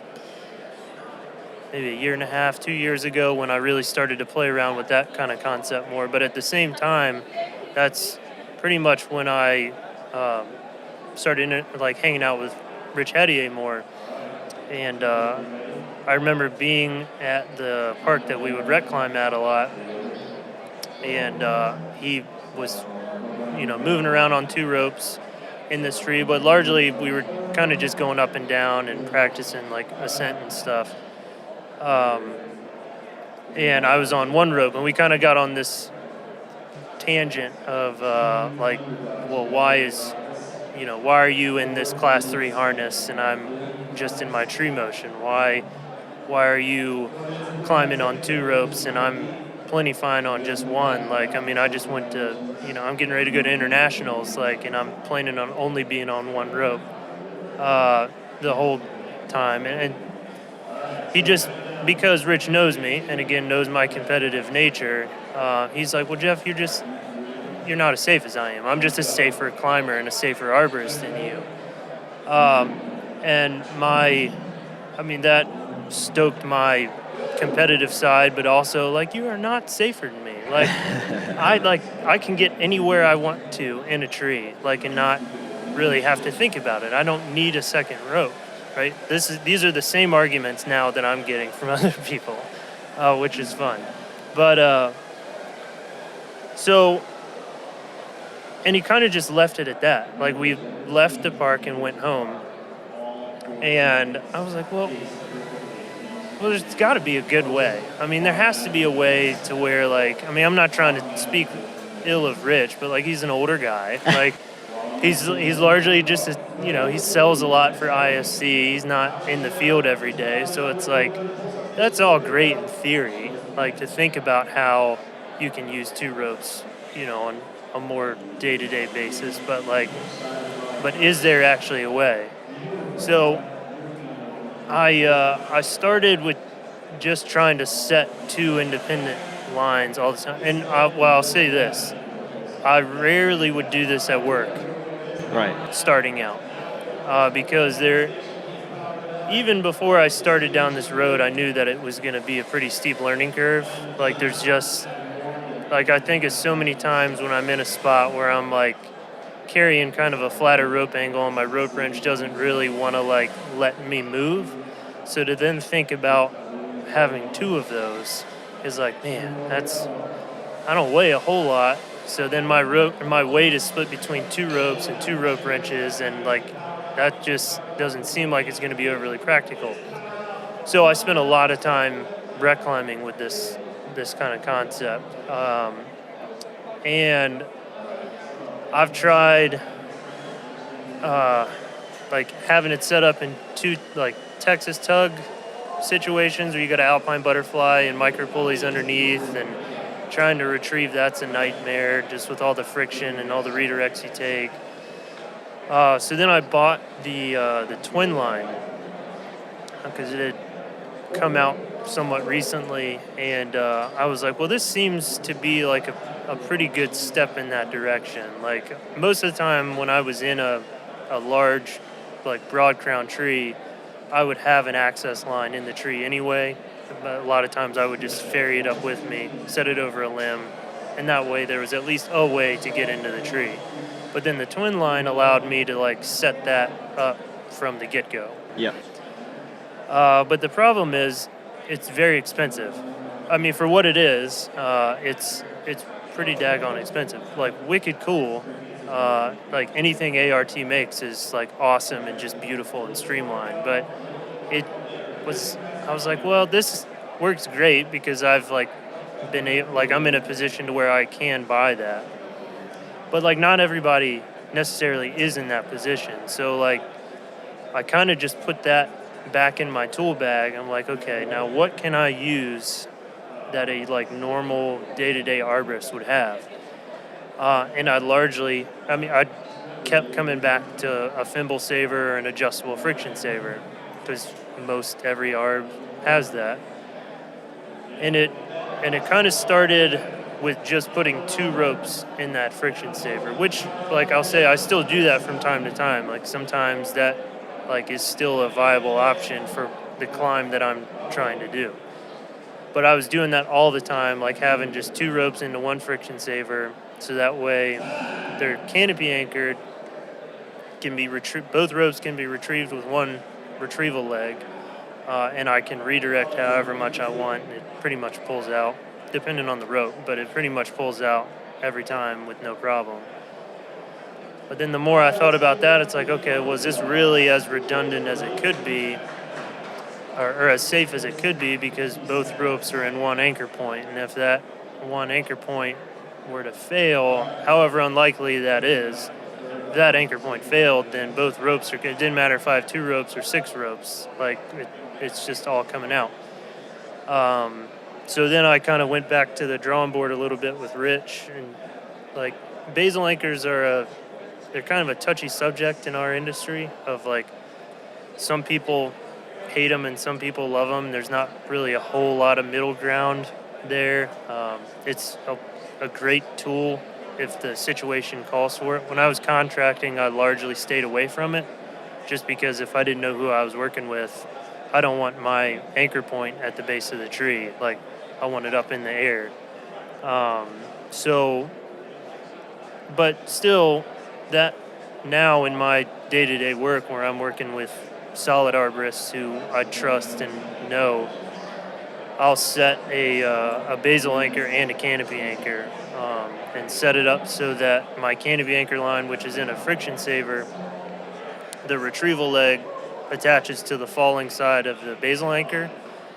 [SPEAKER 2] maybe a year and a half, 2 years ago when I really started to play around with that kind of concept more. But at the same time, that's pretty much when I started like hanging out with Rich Hedier more. And I remember being at the park that we would rec climb at a lot, and he was, moving around on two ropes in this tree, but largely we were kind of just going up and down and practicing like ascent and stuff. And I was on one rope, and we kind of got on this tangent of why are you in this class 3 harness and I'm just in my tree motion? Why are you climbing on two ropes and I'm plenty fine on just one? Like, I mean, I just went to, I'm getting ready to go to internationals, like, and I'm planning on only being on one rope the whole time. And he just, because Rich knows me and again knows my competitive nature, he's like, well, Jeff, you're not as safe as I am. I'm just a safer climber and a safer arborist than you. And that stoked my competitive side, but also like, you are not safer than me. Like, I can get anywhere I want to in a tree, like, and not really have to think about it. I don't need a second rope, right? These are the same arguments now that I'm getting from other people, which is fun. But, and he kind of just left it at that. Like, we left the park and went home. And I was like, well, there's got to be a good way. I mean, there has to be a way to where, like, I mean, I'm not trying to speak ill of Rich, but, like, he's an older guy. Like, he's largely just, he sells a lot for ISC. He's not in the field every day. So it's like, that's all great in theory, like, to think about how you can use two ropes, on a more day-to-day basis. But is there actually a way? So I started with just trying to set two independent lines all the time. And I'll say this. I rarely would do this at work.
[SPEAKER 1] Right.
[SPEAKER 2] Starting out. Because even before I started down this road, I knew that it was going to be a pretty steep learning curve. Like, there's just, like, I think it's so many times when I'm in a spot where I'm, like, carrying kind of a flatter rope angle and my rope wrench doesn't really want to, like, let me move. So to then think about having two of those is like, man, I don't weigh a whole lot. So then my weight is split between two ropes and two rope wrenches, and, like, that just doesn't seem like it's going to be overly practical. So I spent a lot of time rec climbing with this kind of concept. And I've tried like having it set up in two, like, Texas tug situations where you got an alpine butterfly and micro pulleys underneath, and trying to retrieve that's a nightmare just with all the friction and all the redirects you take. So then I bought the twin line because it had come out somewhat recently, and I was like, well, this seems to be like a pretty good step in that direction. Like, most of the time when I was in a large, like, broad crown tree, I would have an access line in the tree anyway. But a lot of times I would just ferry it up with me, set it over a limb, and that way there was at least a way to get into the tree. But then the twin line allowed me to like set that up from the get-go.
[SPEAKER 1] Yeah.
[SPEAKER 2] But the problem is it's very expensive. I mean, for what it is, it's pretty daggone expensive. Like, wicked cool. Like, anything ART makes is, like, awesome and just beautiful and streamlined. But I was like, well, this works great because I've, like, I'm in a position to where I can buy that. But, like, not everybody necessarily is in that position. So, like, I kind of just put that back in my tool bag. I'm like, okay, now what can I use that a like normal day-to-day arborist would have? And I kept coming back to a thimble saver or an adjustable friction saver because most every arb has that. And it kind of started with just putting 2 ropes in that friction saver, which, like, I'll say I still do that from time to time. Like, sometimes that like is still a viable option for the climb that I'm trying to do. But I was doing that all the time, like having just 2 ropes into one friction saver, so that way they're canopy anchored, both ropes can be retrieved with one retrieval leg, and I can redirect however much I want. It pretty much pulls out, depending on the rope, but it pretty much pulls out every time with no problem. But then the more I thought about that, it's like, okay, was this really as redundant as it could be, or as safe as it could be, because both ropes are in one anchor point, and if that one anchor point were to fail, however unlikely that is, if that anchor point failed, then both ropes it didn't matter if I have 2 ropes or 6 ropes, like it's just all coming out. So then I kind of went back to the drawing board a little bit with Rich, and like basal anchors they're kind of a touchy subject in our industry of like some people hate them and some people love them. There's not really a whole lot of middle ground there. It's a great tool if the situation calls for it. When I was contracting, I largely stayed away from it just because if I didn't know who I was working with, I don't want my anchor point at the base of the tree. Like, I want it up in the air. But still, that now in my day-to-day work where I'm working with solid arborists who I trust and know, I'll set a basal anchor and a canopy anchor and set it up so that my canopy anchor line, which is in a friction saver, the retrieval leg attaches to the falling side of the basal anchor.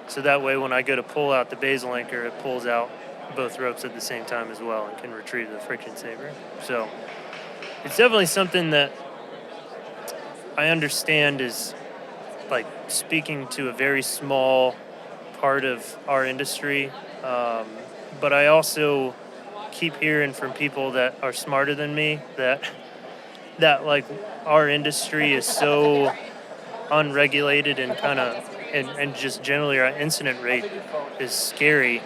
[SPEAKER 2] So that way when I go to pull out the basal anchor, it pulls out both ropes at the same time as well and can retrieve the friction saver. So it's definitely something that I understand is like speaking to a very small part of our industry. But I also keep hearing from people that are smarter than me that like our industry is so unregulated and and just generally our incident rate is scary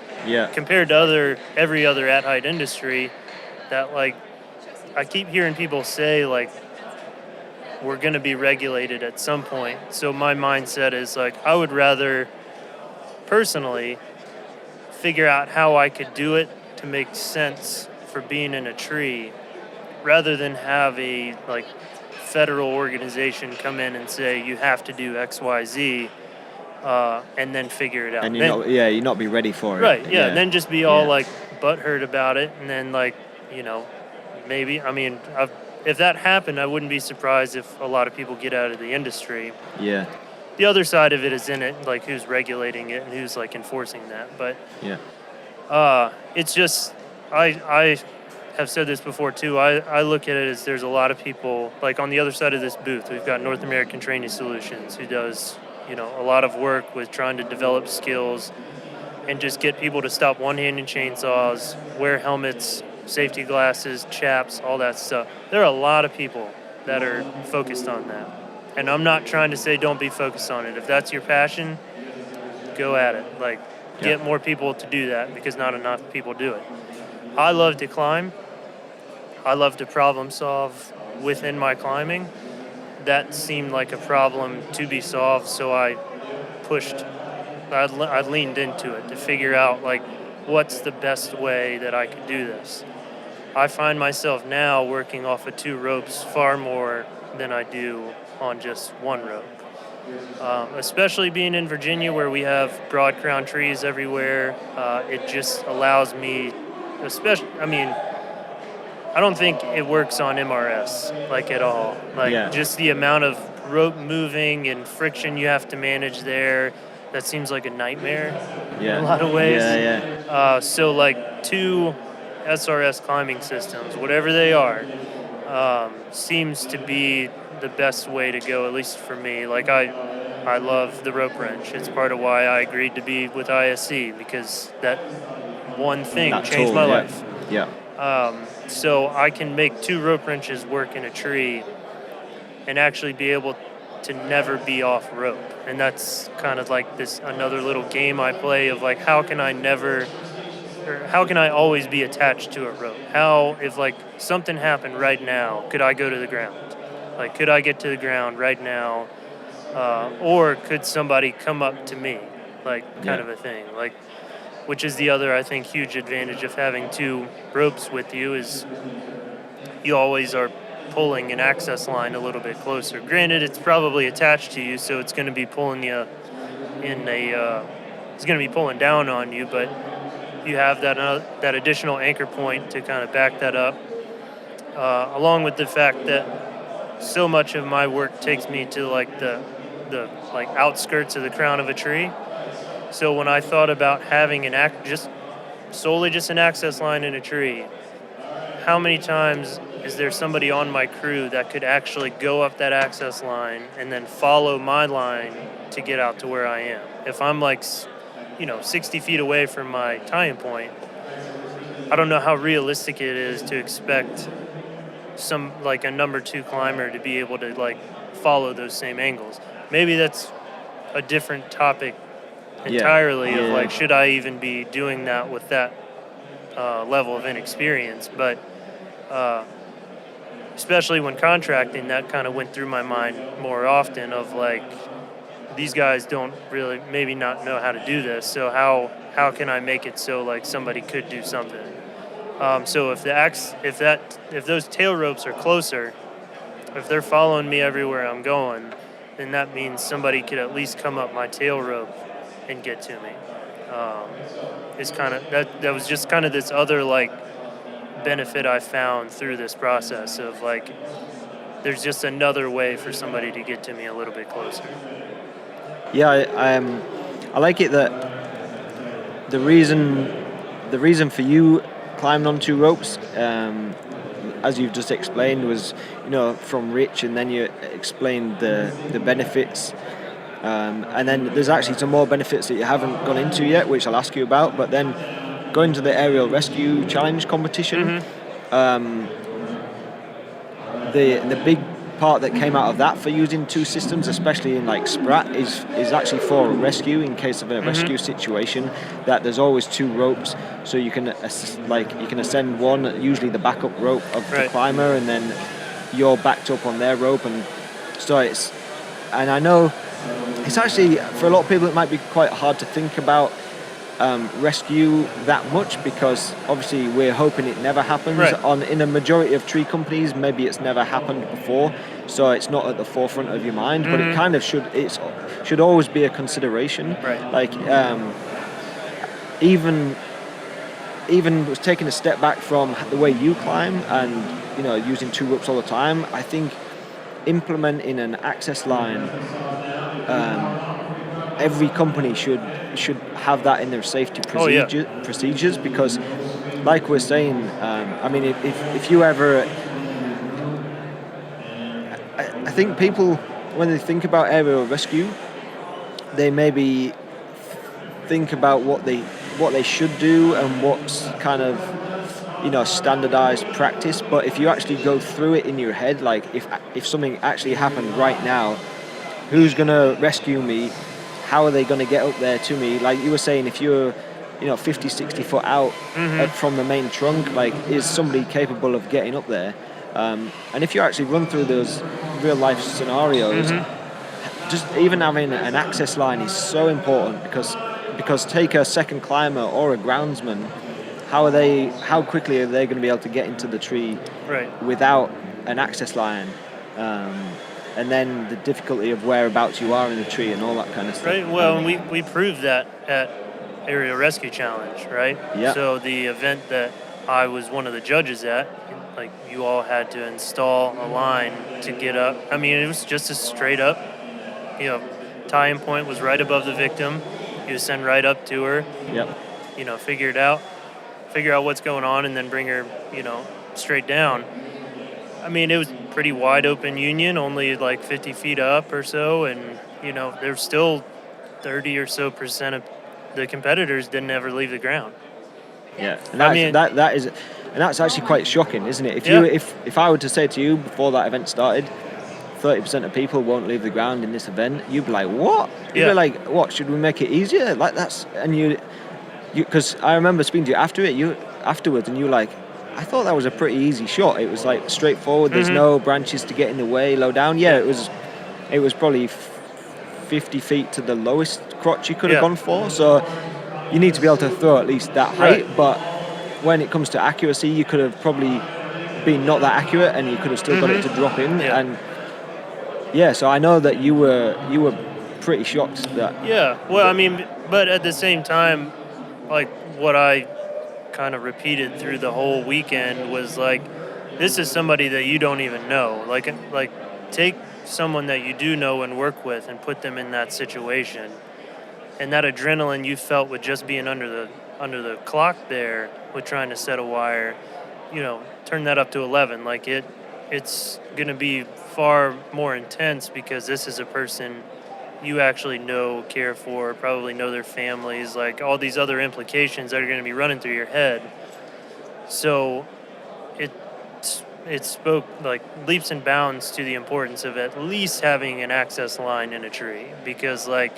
[SPEAKER 2] compared to every other at height industry, that like I keep hearing people say like we're going to be regulated at some point. So my mindset is like I would rather personally figure out how I could do it to make sense for being in a tree rather than have a like federal organization come in and say you have to do XYZ and then figure it out.
[SPEAKER 1] And you're not be ready for it.
[SPEAKER 2] Right, yeah. And then just be all like butthurt about it, and then like, maybe, I mean, if that happened, I wouldn't be surprised if a lot of people get out of the industry.
[SPEAKER 1] Yeah.
[SPEAKER 2] The other side of it is in it, like who's regulating it and who's like enforcing that. But it's just, I have said this before too. I look at it as there's a lot of people, like on the other side of this booth, we've got North American Training Solutions, who does, a lot of work with trying to develop skills and just get people to stop one-handed chainsaws, wear helmets, safety glasses, chaps, all that stuff. There are a lot of people that are focused on that. And I'm not trying to say don't be focused on it. If that's your passion, go at it. Like, get more people to do that because not enough people do it. I love to climb. I love to problem solve within my climbing. that seemed like a problem to be solved, so I leaned into it to figure out like what's the best way that I could do this. I find myself now working off of 2 ropes far more than I do on just 1 rope. Especially being in Virginia where we have broad crown trees everywhere, it just allows me, I don't think it works on MRS like at all. Like just the amount of rope moving and friction you have to manage there, that seems like a nightmare in a lot of ways. So like 2 SRS climbing systems, whatever they are, seems to be the best way to go, at least for me. Like I love the rope wrench. It's part of why I agreed to be with ISC, because that one thing changed my life. So I can make 2 rope wrenches work in a tree and actually be able to never be off rope. And that's kind of like this another little game I play of like, how can I always be attached to a rope? How, if like something happened right now, could I go to the ground? Like, could I get to the ground right now? Or could somebody come up to me? Like, kind of a thing. Like, which is the other, I think, huge advantage of having 2 ropes with you, is you always are pulling an access line a little bit closer. Granted, it's probably attached to you, so it's going to be pulling you it's going to be pulling down on you, but you have that additional anchor point to kind of back that up, along with the fact that so much of my work takes me to like the like outskirts of the crown of a tree. So when I thought about having just an access line in a tree, how many times is there somebody on my crew that could actually go up that access line and then follow my line to get out to where I am? If I'm like, 60 feet away from my tying point, I don't know how realistic it is to expect a number 2 climber to be able to like follow those same angles. Maybe that's a different topic entirely of like, should I even be doing that with that level of inexperience? But especially when contracting, that kind of went through my mind more often of like, these guys don't really maybe not know how to do this, so how can I make it so like somebody could do something? So if those tail ropes are closer, if they're following me everywhere I'm going, then that means somebody could at least come up my tail rope and get to me. It's kind of that was just kind of this other like benefit I found through this process of like, there's just another way for somebody to get to me a little bit closer.
[SPEAKER 1] I like it that the reason for you climbing on 2 ropes, as you've just explained, was from Rich, and then you explained the benefits, and then there's actually some more benefits that you haven't gone into yet, which I'll ask you about. But then going to the aerial rescue challenge competition, the big part that came out of that for using 2 systems, especially in like Sprat, is actually for rescue, in case of a rescue situation, that there's always 2 ropes, so you can ascend one, usually the backup rope of the climber, and then you're backed up on their rope, and so and I know it's actually, for a lot of people, it might be quite hard to think about rescue that much, because obviously we're hoping it never happens. In a majority of tree companies, maybe it's never happened before, so it's not at the forefront of your mind, but it kind of should always be a consideration. Like even was taking a step back from the way you climb and using 2 ropes all the time, I think implementing an access line, every company should have that in their safety procedures, because like we're saying, if you ever, I think people, when they think about aerial rescue, they maybe think about what they should do and what's kind of standardized practice. But if you actually go through it in your head, like if something actually happened right now, who's gonna rescue me? How are they going to get up there to me? Like you were saying, if you're 50, 60 foot out from the main trunk, like, is somebody capable of getting up there? And if you actually run through those real life scenarios, just even having an access line is so important because take a second climber or a groundsman, how quickly are they going to be able to get into the tree without an access line? And then the difficulty of whereabouts you are in the tree and all that kind of stuff.
[SPEAKER 2] Right. Well, and we proved that at Aerial Rescue Challenge, right?
[SPEAKER 1] Yeah.
[SPEAKER 2] So the event that I was one of the judges at, like you all had to install a line to get up. I mean, it was just a straight up, tie-in point was right above the victim. You send right up to her.
[SPEAKER 1] Yep.
[SPEAKER 2] Figure out what's going on, and then bring her, straight down. I mean, it was pretty wide open union, only like 50 feet up or so, and there's still 30 or so percent of the competitors didn't ever leave the ground.
[SPEAKER 1] Yeah, and that's actually quite shocking, isn't it? If I were to say to you before that event started, 30% of people won't leave the ground in this event, you'd be like, what? You'd be like, what? Should we make it easier? Like that's because I remember speaking to you afterwards, and you were like, I thought that was a pretty easy shot. It was like straightforward. There's no branches to get in the way, low down. Yeah, it was probably 50 feet to the lowest crotch you could have gone for. So you need to be able to throw at least that height.
[SPEAKER 2] Right.
[SPEAKER 1] But when it comes to accuracy, you could have probably been not that accurate, and you could have still got it to drop in.
[SPEAKER 2] Yeah.
[SPEAKER 1] And so I know that you were pretty shocked that.
[SPEAKER 2] Yeah. Well, I mean, but at the same time, like what I kind of repeated through the whole weekend was like, this is somebody that you don't even know. Like take someone that you do know and work with and put them in that situation, and that adrenaline you felt with just being under the clock there with trying to set a wire, turn that up to 11. Like it's going to be far more intense because this is a person you actually know, care for, probably know their families, like all these other implications that are going to be running through your head. So it spoke like leaps and bounds to the importance of at least having an access line in a tree, because like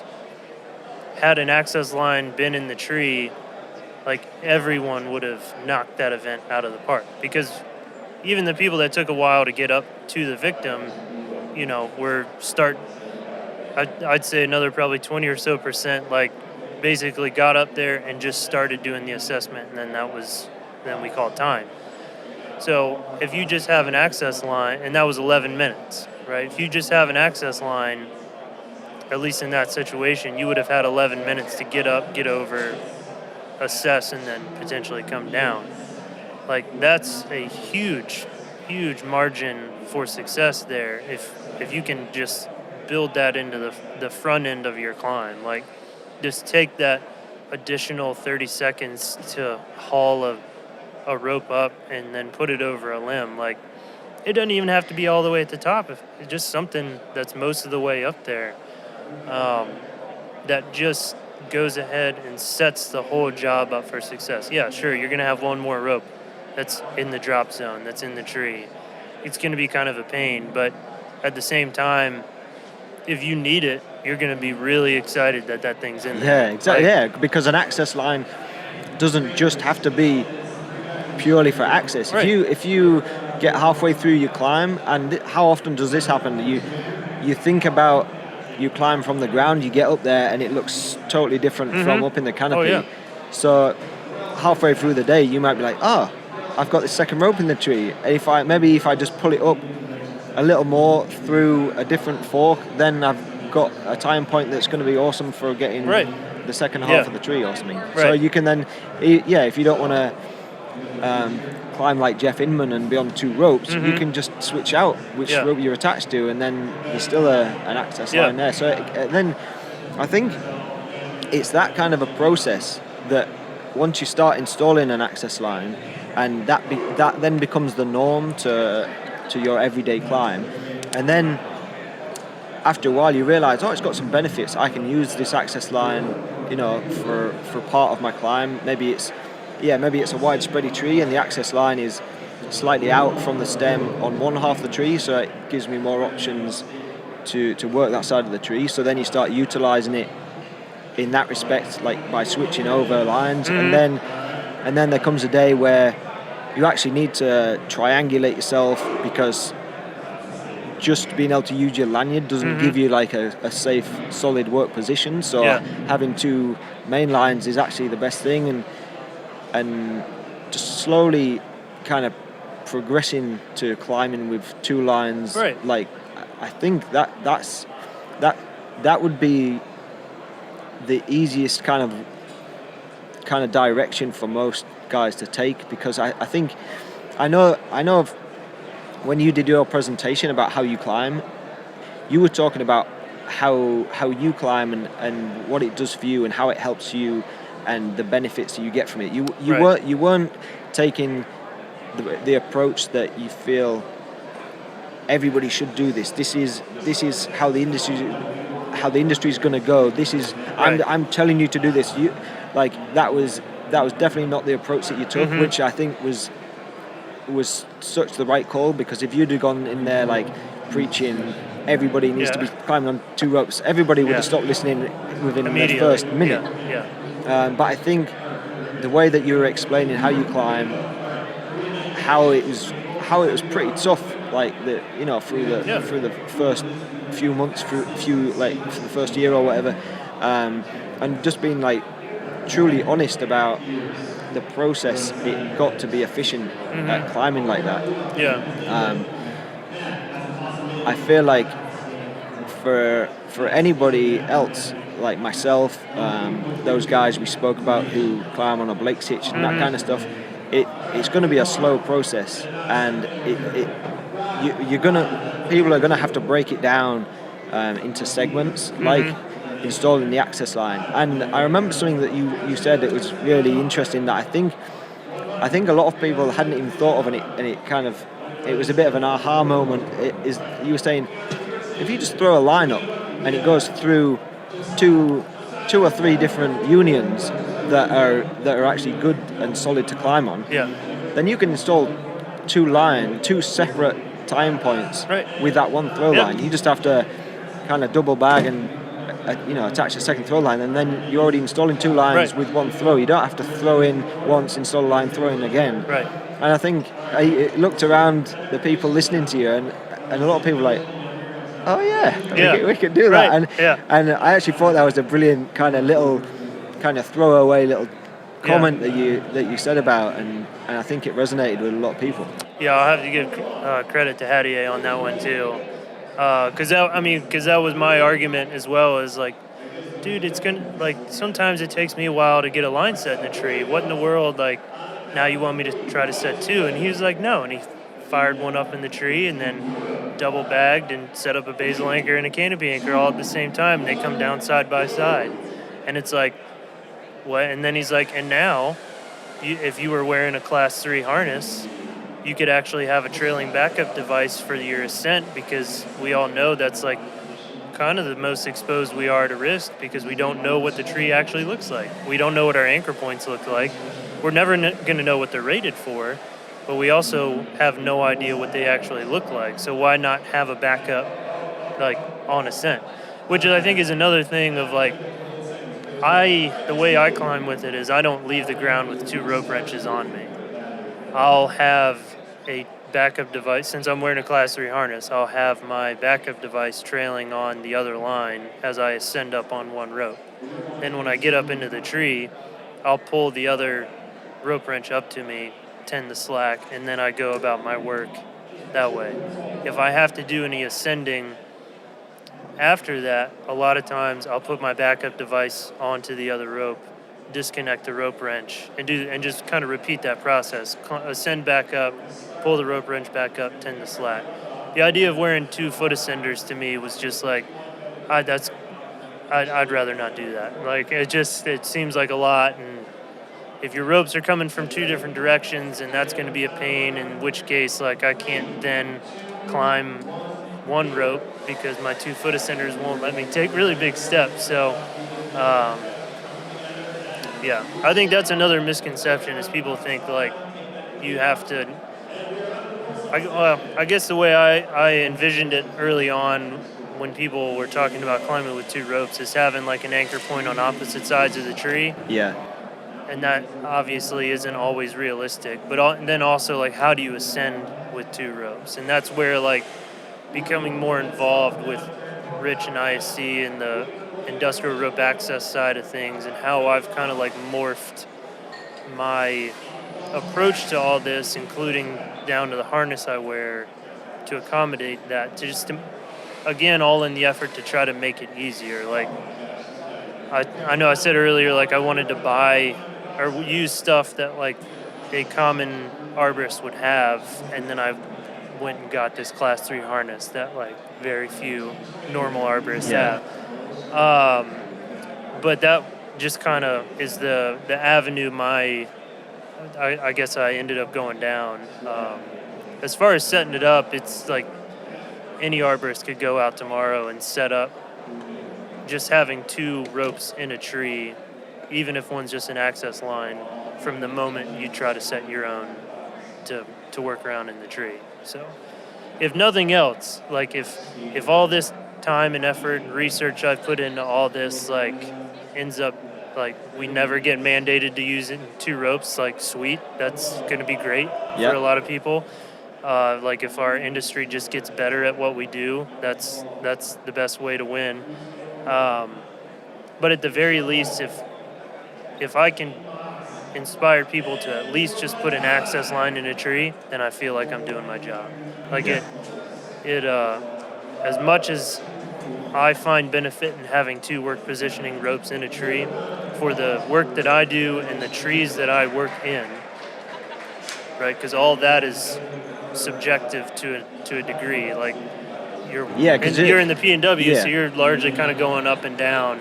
[SPEAKER 2] had an access line been in the tree, like everyone would have knocked that event out of the park, because even the people that took a while to get up to the victim, I'd say another probably 20 or so percent, like basically got up there and just started doing the assessment, and then we called time. So if you just have an access line, and that was 11 minutes, right? If you just have an access line, at least in that situation, you would have had 11 minutes to get up, get over, assess, and then potentially come down. Like that's a huge, huge margin for success there. If you can just build that into the front end of your climb, like just take that additional 30 seconds to haul a rope up and then put it over a limb. Like it doesn't even have to be all the way at the top. If it's just something that's most of the way up there, that just goes ahead and sets the whole job up for success. Yeah, sure, you're gonna have one more rope that's in the drop zone, that's in the tree. It's gonna be kind of a pain, but at the same time, if you need it, you're going to be really excited that thing's in there.
[SPEAKER 1] Yeah, exactly. Because an access line doesn't just have to be purely for access.
[SPEAKER 2] Right.
[SPEAKER 1] If you get halfway through your climb, and how often does this happen? You think about you climb from the ground, you get up there, and it looks totally different from up in the canopy.
[SPEAKER 2] Oh, yeah.
[SPEAKER 1] So halfway through the day, you might be like, I've got this second rope in the tree. If I just pull it up a little more through a different fork, then I've got a time point that's going to be awesome for getting the second half of the tree or something. So you can then, if you don't want to climb like Jeff Inman and be on two ropes, you can just switch out which rope you're attached to, and then there's still an access line there. So then I think it's that kind of a process that once you start installing an access line, and that then becomes the norm to your everyday climb, and then after a while you realize, it's got some benefits. I can use this access line, for part of my climb. Maybe it's a wide spready tree, and the access line is slightly out from the stem on one half of the tree, so it gives me more options to work that side of the tree. So then you start utilizing it in that respect, like by switching over lines, and then there comes a day where you actually need to triangulate yourself, because just being able to use your lanyard doesn't give you like a safe, solid work position. So having two main lines is actually the best thing, and just slowly kind of progressing to climbing with two lines.
[SPEAKER 2] Right.
[SPEAKER 1] Like, I think that would be the easiest kind of direction for most guys to take, because I think I know of when you did your presentation about how you climb, you were talking about how you climb and what it does for you and how it helps you and the benefits you get from it. You weren't taking the approach that you feel everybody should do this. This is how the industry is going to go. This is I'm telling you to do this. That was definitely not the approach that you took, which I think was such the right call, because if you'd have gone in there like preaching everybody needs to be climbing on two ropes, everybody would have stopped listening within the first minute. But I think the way that you were explaining how you climb, how it was pretty tough, like through the first few months, for the first year or whatever, and just being like truly honest about the process it got to be efficient at climbing like that. I feel like for anybody else like myself, those guys we spoke about who climb on a Blake's hitch and that kind of stuff, it's going to be a slow process, and people are gonna have to break it down into segments, like installing the access line. And I remember something that you said that was really interesting, that I think a lot of people hadn't even thought of, and it was a bit of an aha moment. You were saying, if you just throw a line up and it goes through two or three different unions that are actually good and solid to climb on, then you can install two separate time points with that one throw line. You just have to kind of double bag and attach a second throw line, and then you're already installing two lines with one throw. You don't have to throw in once, install a line, throw in again. And I think I looked around the people listening to you, and a lot of people were like, oh we could do that. And I actually thought that was a brilliant kind of little kind of throwaway little comment that you said about, and I think it resonated with a lot of people.
[SPEAKER 2] I'll have to give credit to Hadier on that one too, because that was my argument as well. Is like, dude, it's gonna, like, sometimes it takes me a while to get a line set in the tree. What in the world, like, now you want me to try to set two? And he was like, no, and he fired one up in the tree and then double bagged and set up a basal anchor and a canopy anchor all at the same time, and they come down side by side. And it's like, what? And then he's like, and now, if you were wearing a class 3 harness, you could actually have a trailing backup device for your ascent, because we all know that's like kind of the most exposed we are to risk, because we don't know what the tree actually looks like. We don't know what our anchor points look like. We're never going to know what they're rated for, but we also have no idea what they actually look like. So why not have a backup like on ascent? Which I think is another thing of like, the way I climb with it is I don't leave the ground with two rope wrenches on me. I'll have a backup device. Since I'm wearing a class 3 harness, I'll have my backup device trailing on the other line as I ascend up on one rope. Then when I get up into the tree, I'll pull the other rope wrench up to me, tend the slack, and then I go about my work that way. If I have to do any ascending after that, a lot of times I'll put my backup device onto the other rope, disconnect the rope wrench, and just kind of repeat that process. Ascend back up, pull the rope wrench back up, tend the slack. The idea of wearing 2 foot ascenders to me was just like, I'd rather not do that. Like, it seems like a lot, and if your ropes are coming from 2 different directions, and that's going to be a pain, in which case, like, I can't then climb one rope because my 2 foot ascenders won't let me take really big steps. So, I think that's another misconception, is people think like you have to. I guess the way I envisioned it early on, when people were talking about climbing with 2 ropes, is having like an anchor point on opposite sides of the tree.
[SPEAKER 1] Yeah.
[SPEAKER 2] and that obviously isn't always realistic. But then also, like, how do you ascend with 2 ropes? And that's where, like, becoming more involved with Rich and ISC and the industrial rope access side of things, and how I've kind of like morphed my approach to all this, including down to the harness I wear, to accommodate that, to just, again, all in the effort to try to make it easier. Like, I know I said earlier, like, I wanted to buy or use stuff that, like, a common arborist would have, and then I went and got this class 3 harness that, like, very few normal arborists have. But that just kind of is the avenue I guess I ended up going down. As far as setting it up, it's like any arborist could go out tomorrow and set up just having 2 ropes in a tree, even if one's just an access line, from the moment you try to set your own to work around in the tree. So if nothing else, like if all this time and effort and research I've put into all this, like, ends up, like, we never get mandated to use it in 2 ropes, like, sweet, that's going to be great for a lot of people. Like, if our industry just gets better at what we do, that's the best way to win. But at the very least, if I can inspire people to at least just put an access line in a tree, then I feel like I'm doing my job. Like, it as much as I find benefit in having 2 work positioning ropes in a tree, for the work that I do and the trees that I work in, right? Because all that is subjective to a degree. Like, you're in the P&W, so you're largely kind of going up and down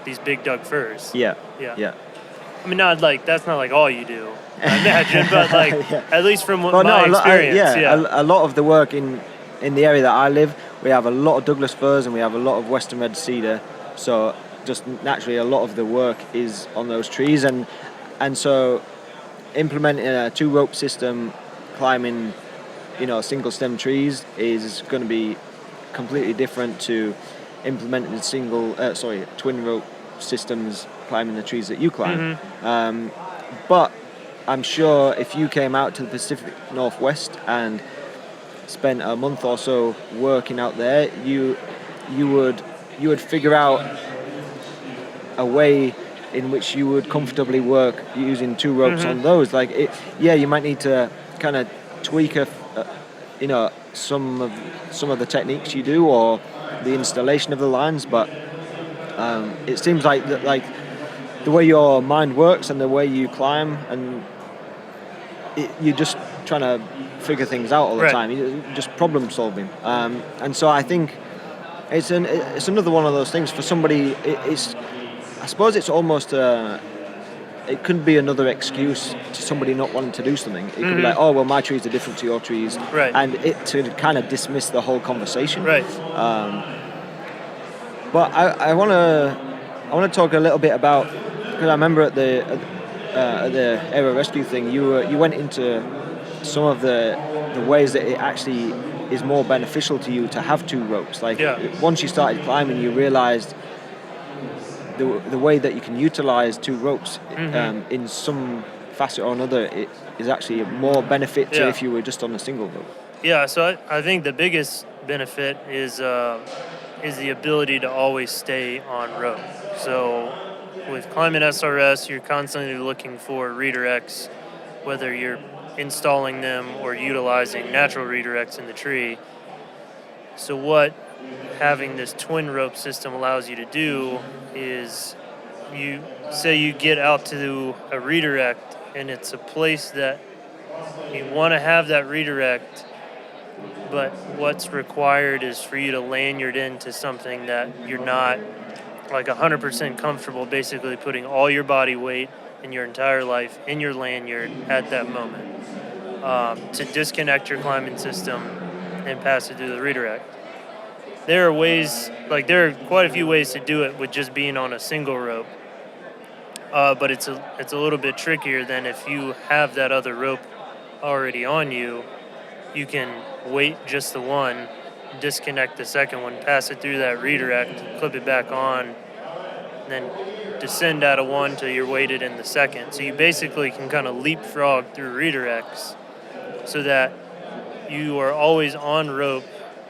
[SPEAKER 2] these big Doug firs.
[SPEAKER 1] Yeah.
[SPEAKER 2] I mean, that's not like all you do, I imagine, but like at least from my experience.
[SPEAKER 1] A lot of the work in the area that I live, we have a lot of Douglas firs and we have a lot of western red cedar. So just naturally, a lot of the work is on those trees, and so implementing a 2 rope system, climbing, single stem trees is going to be completely different to implementing twin rope systems climbing the trees that you climb. But I'm sure if you came out to the Pacific Northwest and spent a month or so working out there, you would figure out a way in which you would comfortably work using 2 ropes on those. Like, you might need to kind of tweak some of the techniques you do or the installation of the lines, but it seems like the way your mind works and the way you climb, and you're just trying to figure things out all the time. You're just problem solving, and so I think it's another one of those things for somebody. I suppose it's almost it could be another excuse to somebody not wanting to do something. It could be like, oh well, my trees are different to your trees, and it to kind of dismiss the whole conversation. But I want to talk a little bit about, because I remember at the aero rescue thing, you went into some of the ways that it actually is more beneficial to you to have 2 ropes. Like, once you started climbing, you realized the way that you can utilize 2 ropes in some facet or another, it is actually more benefit to if you were just on a single rope.
[SPEAKER 2] Yeah, so I think the biggest benefit is the ability to always stay on rope. So with climbing SRS, you're constantly looking for redirects, whether you're installing them or utilizing natural redirects in the tree. So what having this twin rope system allows you to do is, you get out to a redirect and it's a place that you want to have that redirect, but what's required is for you to lanyard into something that you're not like 100% comfortable basically putting all your body weight in your entire life in your lanyard at that moment, to disconnect your climbing system and pass it through the redirect. There are quite a few ways to do it with just being on a single rope, but it's a little bit trickier than if you have that other rope already on you. You can weight just the one, disconnect the second one, pass it through that redirect, clip it back on, then descend out of one till you're weighted in the second. So you basically can kind of leapfrog through redirects so that you are always on rope,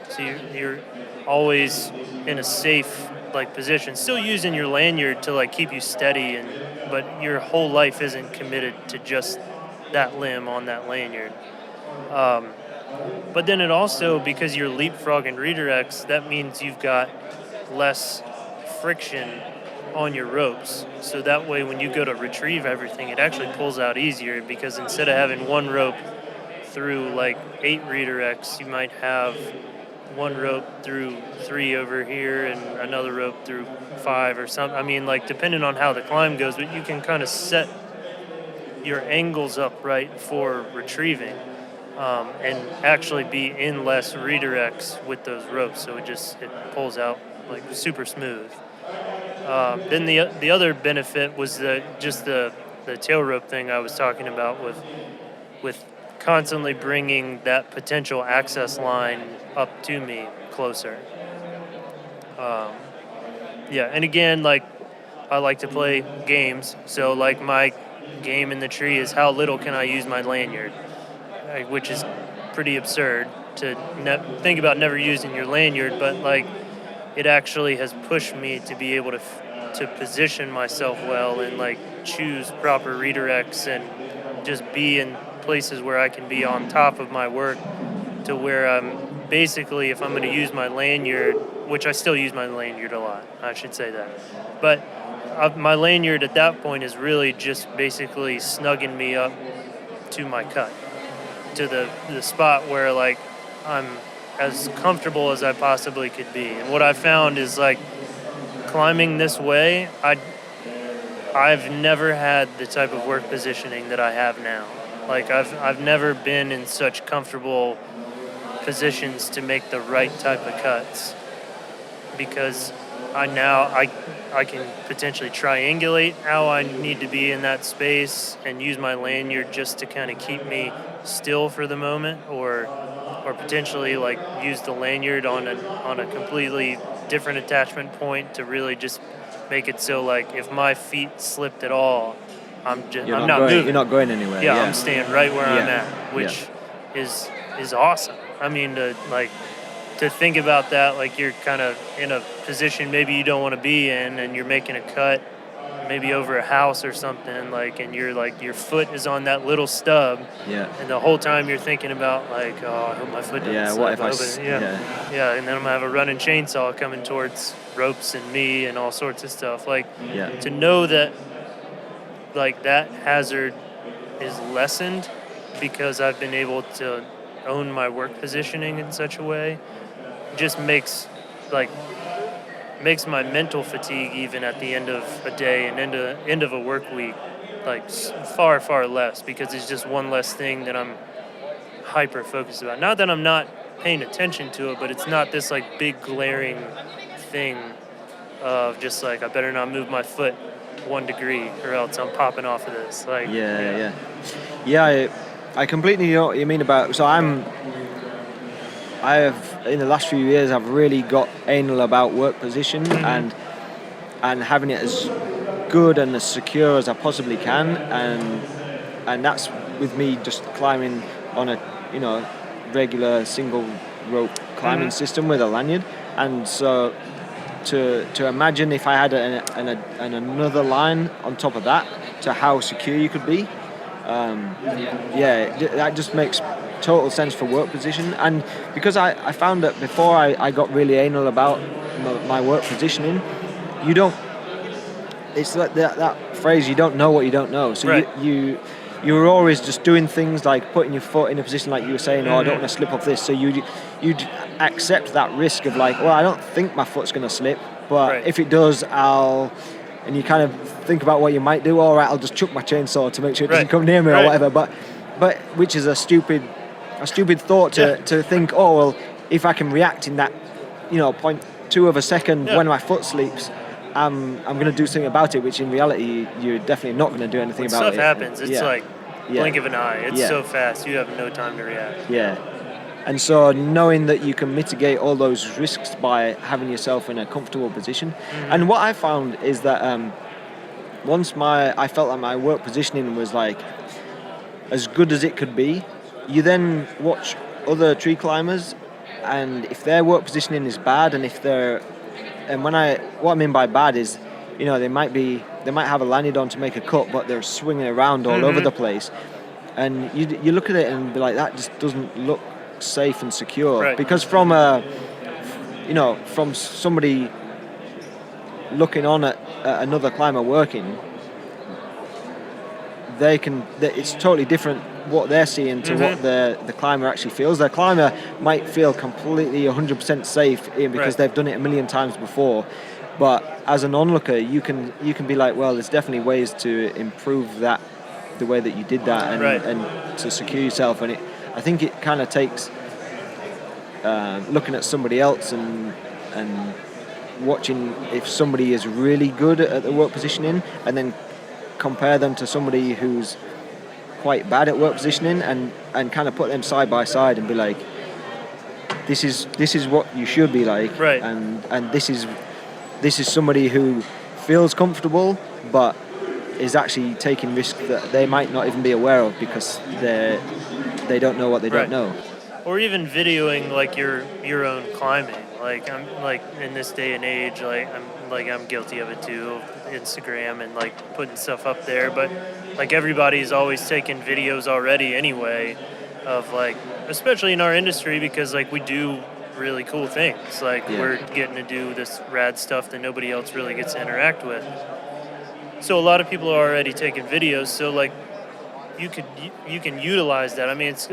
[SPEAKER 2] so you're always in a safe position, still using your lanyard to keep you steady, but your whole life isn't committed to just that limb on that lanyard. But then it also, because you're leapfrogging redirects, that means you've got less friction on your ropes. So that way when you go to retrieve everything, it actually pulls out easier, because instead of having one rope through 8 redirects, you might have one rope through 3 over here and another rope through 5 or something. I mean, depending on how the climb goes, but you can kind of set your angles up right for retrieving, and actually be in less redirects with those ropes, so it pulls out super smooth. Then the other benefit was the tail rope thing I was talking about, with constantly bringing that potential access line up to me closer. And again, I like to play games, so my game in the tree is how little can I use my lanyard, which is pretty absurd to think about never using your lanyard, but it actually has pushed me to be able to position myself well and choose proper redirects and just be in places where I can be on top of my work, to where I'm basically, if I'm going to use my lanyard, which I still use my lanyard a lot, I should say that, but my lanyard at that point is really just basically snugging me up to my cut, to the spot where I'm as comfortable as I possibly could be. And what I found is climbing this way, I've never had the type of work positioning that I have now. I've never been in such comfortable positions to make the right type of cuts, because I can potentially triangulate how I need to be in that space and use my lanyard just to kind of keep me still for the moment, or potentially use the lanyard on a completely different attachment point to really just make it so if my feet slipped at all, I'm not moving.
[SPEAKER 3] You're not going anywhere.
[SPEAKER 2] Yeah, I'm staying right where I'm at, which is awesome. I mean, to think about that, you're kind of in a position maybe you don't want to be in, and you're making a cut maybe over a house or something, and you're your foot is on that little stub, and the whole time you're thinking about oh, I hope my foot doesn't slip.
[SPEAKER 3] What if
[SPEAKER 2] and then I'm gonna have a running chainsaw coming towards ropes and me and all sorts of stuff. To know that that hazard is lessened because I've been able to own my work positioning in such a way, just makes my mental fatigue, even at the end of a day and end of a work week, far, far less, because it's just one less thing that I'm hyper focused about. Not that I'm not paying attention to it, but it's not this big glaring thing of just I better not move my foot 1 degree or else I'm popping off of this.
[SPEAKER 3] I completely know what you mean about. So I have, in the last few years, I've really got anal about work position, and having it as good and as secure as I possibly can, and that's with me just climbing on a regular single rope climbing system with a lanyard. And so to imagine if I had another line on top of that, to how secure you could be, that just makes total sense for work position. And because I found that before I got really anal about my work positioning, it's like that phrase, you don't know what you don't know. So you were always just doing things like putting your foot in a position like you were saying, I don't want to slip off this. So you'd accept that risk of I don't think my foot's going to slip, but if it does, and you kind of think about what you might do. All right, I'll just chuck my chainsaw to make sure it doesn't come near me or whatever. But which is a stupid thought to think, if I can react in that 0.2 of a second when my foot sleeps, I'm going to do something about it, which in reality you're definitely not going to do anything about it.
[SPEAKER 2] Stuff happens. It's blink of an eye. It's so fast. You have no time to react.
[SPEAKER 3] Yeah. And so knowing that you can mitigate all those risks by having yourself in a comfortable position. And what I found is that I felt like my work positioning was like as good as it could be, you then watch other tree climbers, and if their work positioning is bad, what I mean by bad is, they might have a lanyard to make a cut, but they're swinging around all over the place, and you look at it and be like, that just doesn't look safe and secure.
[SPEAKER 2] Right.
[SPEAKER 3] Because from somebody looking on at another climber working, it's totally different what they're seeing to what the climber actually feels. The climber might feel completely 100% safe because they've done it a million times before, but as an onlooker, you can be like, well, there's definitely ways to improve that, the way that you did that, and to secure yourself. And I think it kind of takes looking at somebody else and watching if somebody is really good at the work positioning, and then compare them to somebody who's quite bad at work positioning, and kind of put them side by side and be like, this is what you should be like, and this is somebody who feels comfortable but is actually taking risks that they might not even be aware of because they don't know what they don't know.
[SPEAKER 2] Or even videoing like your own climbing. Like I'm like in this day and age, I'm guilty of it too, Instagram and like putting stuff up there. But like everybody's always taking videos already anyway, of like, especially in our industry, because like we do really cool things. Like we're getting to do this rad stuff that nobody else really gets to interact with. So a lot of people are already taking videos. So like you can utilize that. I mean, it's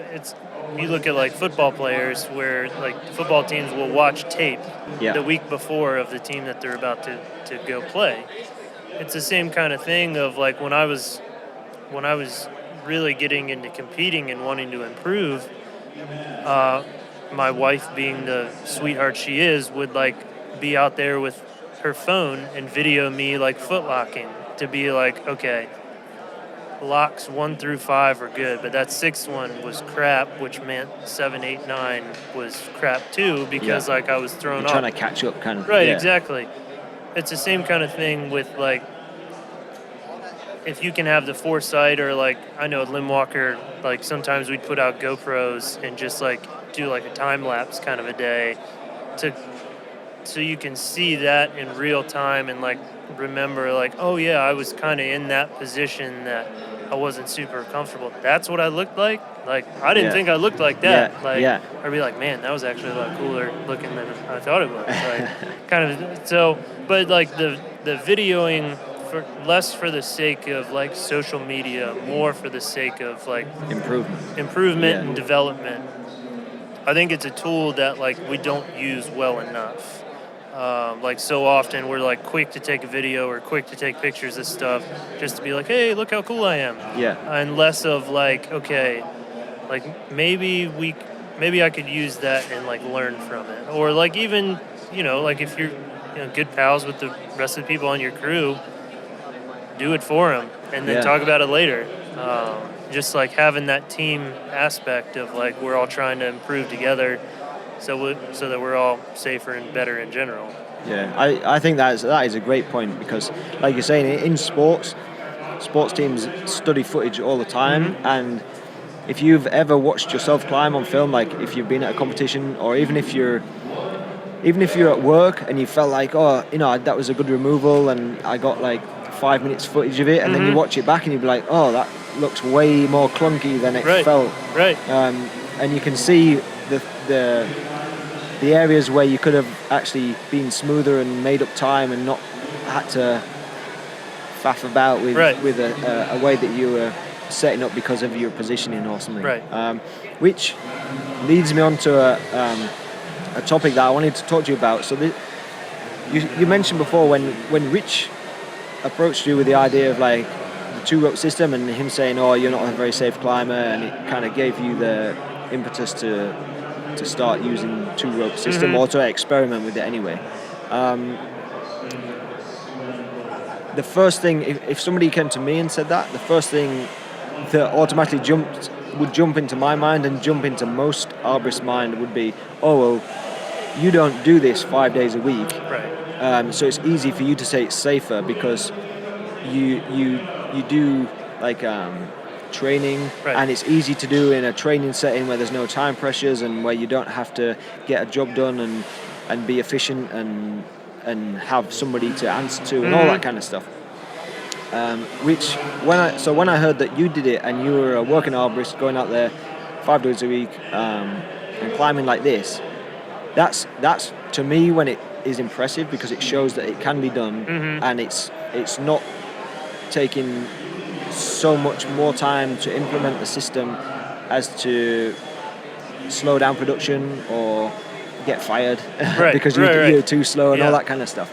[SPEAKER 2] you look at like football players where like football teams will watch tape the week before of the team that they're about to go play. It's the same kind of thing of like when I was really getting into competing and wanting to improve, my wife, being the sweetheart she is, would like be out there with her phone and video me like foot locking, to be like, okay, locks 1 through 5 are good, but that 6th one was crap, which meant 7, 8, 9 was crap too, because like I was thrown off.
[SPEAKER 3] Trying to catch up, kind of.
[SPEAKER 2] Right, exactly. It's the same kind of thing with like, if you can have the foresight, or like I know at Limb Walker, like sometimes we'd put out GoPros and just like do like a time lapse kind of a day, so you can see that in real time and like remember like, oh yeah, I was kind of in that position that I wasn't super comfortable. That's what I looked like. Like I didn't think I looked like that. I'd be like, man, that was actually a lot cooler looking than I thought it was. Like kind of so, but like the videoing, for less for the sake of like social media, more for the sake of like improvement and development. I think it's a tool that like we don't use well enough. Like so often we're like quick to take a video or quick to take pictures of stuff just to be like, hey, look how cool I am. And less of like, okay, like maybe I could use that and like learn from it. Or like even, like if you're good pals with the rest of the people on your crew, do it for them and then talk about it later. Just like having that team aspect of like we're all trying to improve together, so that we're all safer and better in general.
[SPEAKER 3] Yeah, I think that is a great point, because like you're saying, in sports teams study footage all the time, and if you've ever watched yourself climb on film, like if you've been at a competition, or even if you're at work and you felt like, that was a good removal and I got like 5 minutes footage of it, and then you watch it back and you'd be like, oh, that looks way more clunky than it felt. And you can see the areas where you could have actually been smoother and made up time and not had to faff about with a way that you were setting up because of your positioning or something. Which leads me on to a topic that I wanted to talk to you about. So you mentioned before when Rich approached you with the idea of like the 2-rope system, and him saying, oh, you're not a very safe climber, and it kind of gave you the impetus to start using 2-rope system, or to experiment with it anyway. The first thing, if somebody came to me and said that, the first thing that automatically would jump into my mind and jump into most arborists' mind would be, oh, well, you don't do this 5 days a week. So it's easy for you to say it's safer because you do like training,
[SPEAKER 2] Right.
[SPEAKER 3] and it's easy to do in a training setting where there's no time pressures and where you don't have to get a job done and be efficient and have somebody to answer to and all that kind of stuff. Which when I heard that you did it and you were a working arborist going out there 5 days a week and climbing like this, that's to me when it is impressive, because it shows that it can be done, and it's not taking so much more time to implement the system as to slow down production or get fired because you're too slow and all that kind of stuff.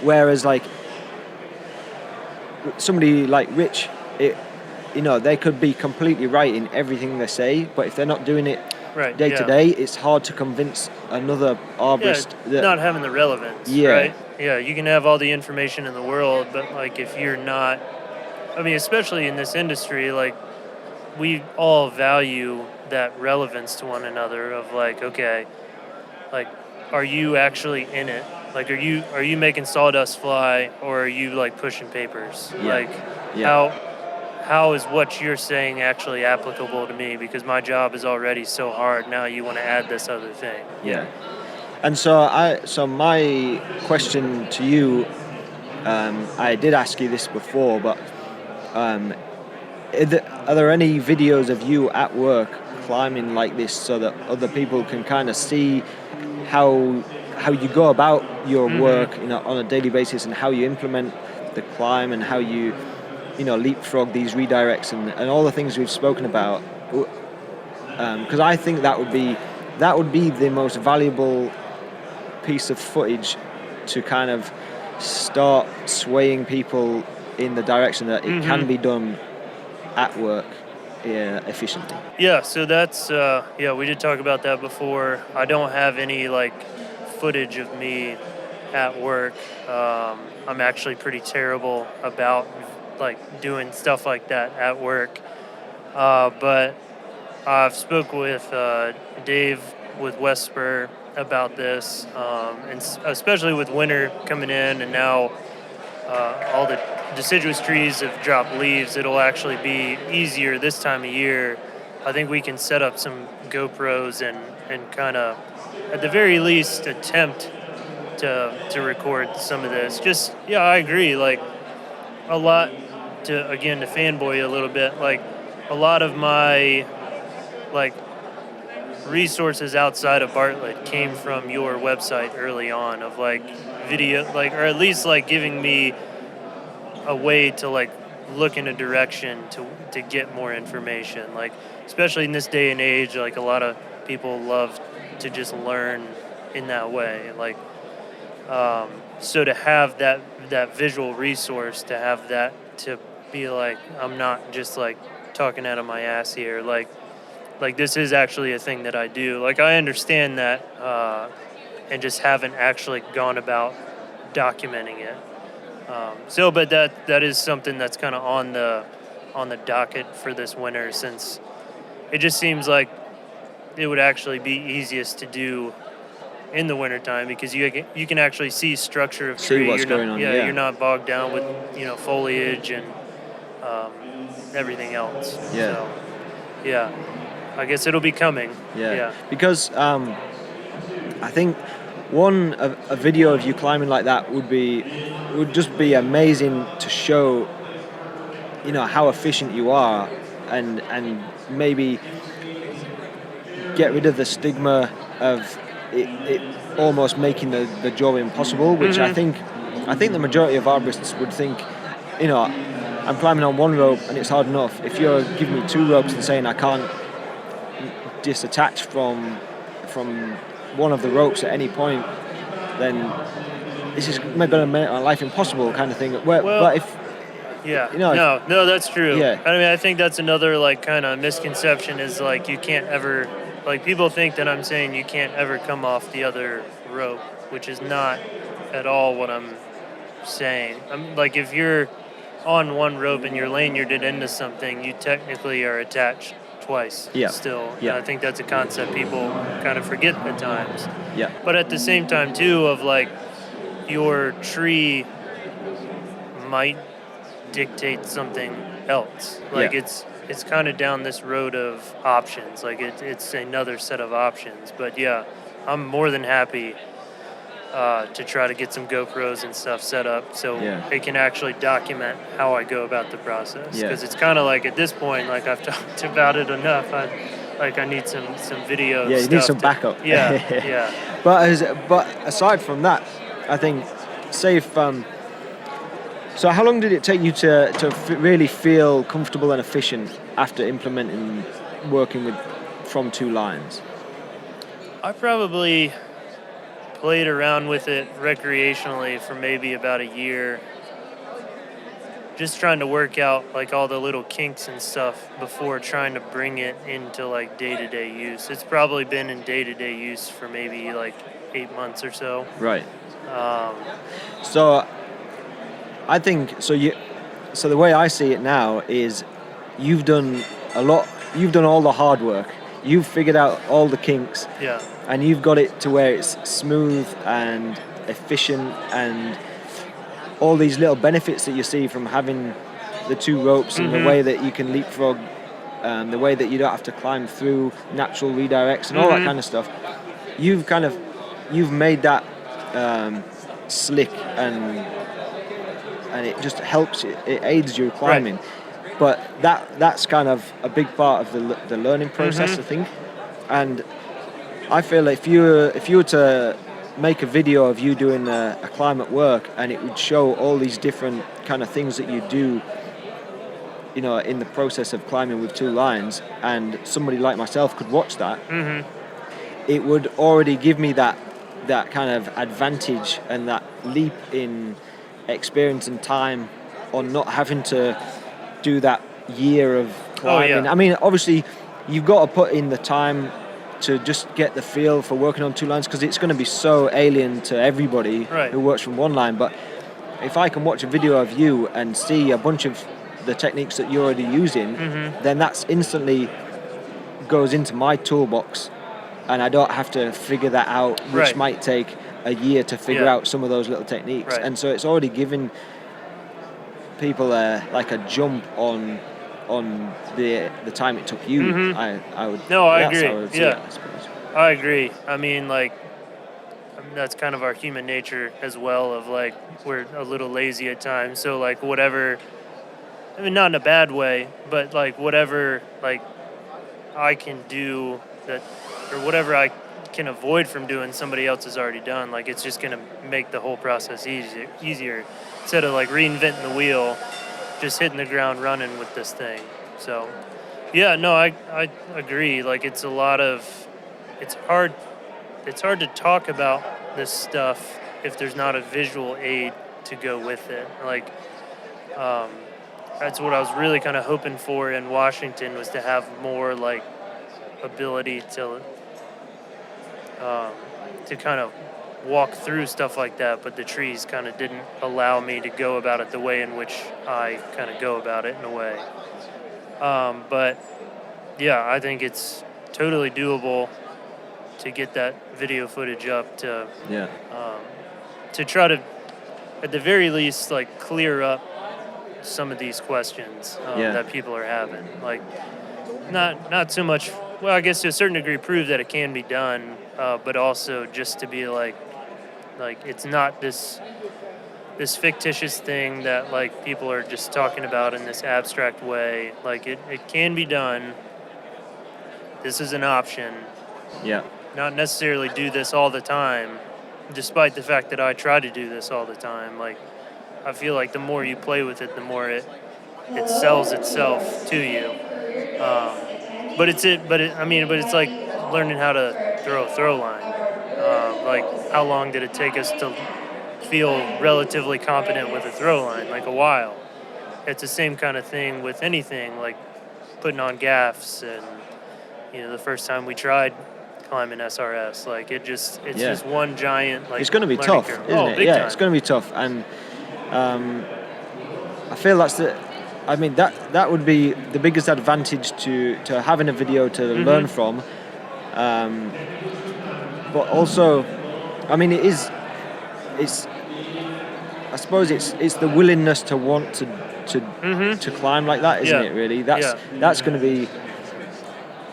[SPEAKER 3] Whereas like somebody like Rich, they could be completely right in everything they say, but if they're not doing it day to day, it's hard to convince another arborist that
[SPEAKER 2] not having the relevance. Right? Yeah, you can have all the information in the world, but like if you're not, I mean, especially in this industry, like we all value that relevance to one another of like, okay, like, are you actually in it? Like, are you making sawdust fly, or are you like pushing papers? Like, how is what you're saying actually applicable to me? Because my job is already so hard. Now you want to add this other thing.
[SPEAKER 3] Yeah. And so my question to you, I did ask you this before, but are there any videos of you at work climbing like this so that other people can kind of see how you go about your work, on a daily basis, and how you implement the climb and how you leapfrog these redirects and all the things we've spoken about? Because I think that would be the most valuable piece of footage to kind of start swaying people in the direction that it can be done at work efficiently.
[SPEAKER 2] Yeah, so that's we did talk about that before. I don't have any like footage of me at work. I'm actually pretty terrible about like doing stuff like that at work. But I've spoke with Dave with Westspur about this, and especially with winter coming in, and now all the deciduous trees have dropped leaves. It'll actually be easier this time of year. I think we can set up some GoPros and kind of, at the very least, attempt to record some of this. Just, I agree. Like, a lot to fanboy a little bit. Like, a lot of my, like, resources outside of Bartlett came from your website early on of, like, video, like, or at least, like, giving me a way to, like, look in a direction to get more information. Like, especially in this day and age, like, a lot of people love to just learn in that way. Like, so to have that visual resource, to have that, to be like, I'm not just like talking out of my ass here. Like this is actually a thing that I do. Like, I understand that, and just haven't actually gone about documenting it. But that is something that's kind of on the docket for this winter, since it just seems like it would actually be easiest to do in the wintertime, because you can actually see structure of tree.
[SPEAKER 3] What's going on.
[SPEAKER 2] You're not bogged down with foliage and everything else. So, I guess it'll be coming.
[SPEAKER 3] Because I think a video of you climbing like that would just be amazing to show how efficient you are, and maybe get rid of the stigma of it almost making the job impossible, which I think the majority of arborists would think, I'm climbing on one rope and it's hard enough. If you're giving me 2 ropes and saying I can't disattach from one of the ropes at any point, then this is going to make my life impossible, kind of thing. But if
[SPEAKER 2] no, that's true.
[SPEAKER 3] Yeah.
[SPEAKER 2] I mean, I think that's another like kind of misconception, is like you can't ever, like, people think that I'm saying you can't ever come off the other rope, which is not at all what I'm saying. I'm like, if you're on one rope and you're lanyarded into something, you technically are attached twice. Still.
[SPEAKER 3] Yeah.
[SPEAKER 2] I think that's a concept people kind of forget at times. But at the same time too, of like, your tree might dictate something else. Like it's kind of down this road of options. Like it's another set of options. But yeah, I'm more than happy to try to get some GoPros and stuff set up so it can actually document how I go about the process. Because it's kind of like at this point, like I've talked about it enough. I need some video.
[SPEAKER 3] Yeah, you need some backup.
[SPEAKER 2] Yeah.
[SPEAKER 3] But aside from that, I think, say if so how long did it take you to really feel comfortable and efficient after implementing working from 2 lines?
[SPEAKER 2] I probably played around with it recreationally for maybe about a year, just trying to work out like all the little kinks and stuff before trying to bring it into like day-to-day use. It's probably been in day-to-day use for maybe like 8 months or so.
[SPEAKER 3] Right. So I think so the way I see it now is you've done all the hard work. You've figured out all the kinks.
[SPEAKER 2] Yeah.
[SPEAKER 3] And you've got it to where it's smooth and efficient, and all these little benefits that you see from having the 2 ropes and the way that you can leapfrog, the way that you don't have to climb through natural redirects and all that kind of stuff. You've made that slick, and it just helps, it aids your climbing. Right. But that's kind of a big part of the learning process, I think. And I feel like if you were to make a video of you doing a climb at work, and it would show all these different kind of things that you do, in the process of climbing with 2 lines, and somebody like myself could watch that, it would already give me that kind of advantage and that leap in experience and time on not having to do that year of climbing. I mean, obviously, you've got to put in the time to just get the feel for working on 2 lines, because it's going to be so alien to everybody who works from 1 line. But if I can watch a video of you and see a bunch of the techniques that you're already using, then that's instantly goes into my toolbox, and I don't have to figure that out, which might take a year to figure out some of those little techniques. And so it's already given people like a jump on the time it took you. I would.
[SPEAKER 2] No, I agree.
[SPEAKER 3] I suppose.
[SPEAKER 2] I agree. I mean, that's kind of our human nature as well, of like we're a little lazy at times. So like whatever, I mean, not in a bad way, but like whatever like I can do that, or whatever I can avoid from doing, somebody else has already done. Like it's just gonna make the whole process easier instead of like reinventing the wheel, just hitting the ground running with this thing. So yeah, no, I agree. Like it's hard to talk about this stuff if there's not a visual aid to go with it. Like that's what I was really kind of hoping for in Washington, was to have more like ability to kind of walk through stuff like that, but the trees kind of didn't allow me to go about it the way in which I kind of go about it in a way. But yeah, I think it's totally doable to get that video footage up to try to, at the very least, like clear up some of these questions that people are having. Like not so much, well, I guess to a certain degree prove that it can be done, but also just to be like it's not this fictitious thing that like people are just talking about in this abstract way. Like it can be done. This is an option.
[SPEAKER 3] Yeah.
[SPEAKER 2] Not necessarily do this all the time, despite the fact that I try to do this all the time. Like I feel like the more you play with it, the more it sells itself to you. But it's like learning how to throw a throw line. Like how long did it take us to feel relatively competent with a throw line? Like a while. It's the same kind of thing with anything, like putting on gaffs, and the first time we tried climbing SRS, like it's just one giant like.
[SPEAKER 3] It's going to be tough,
[SPEAKER 2] curve.
[SPEAKER 3] isn't it?
[SPEAKER 2] Big time.
[SPEAKER 3] It's going to be tough, and I feel that would be the biggest advantage to having a video to learn from. But also, I mean, it's I suppose it's the willingness to want to climb like that, isn't it? Really, that's going to be.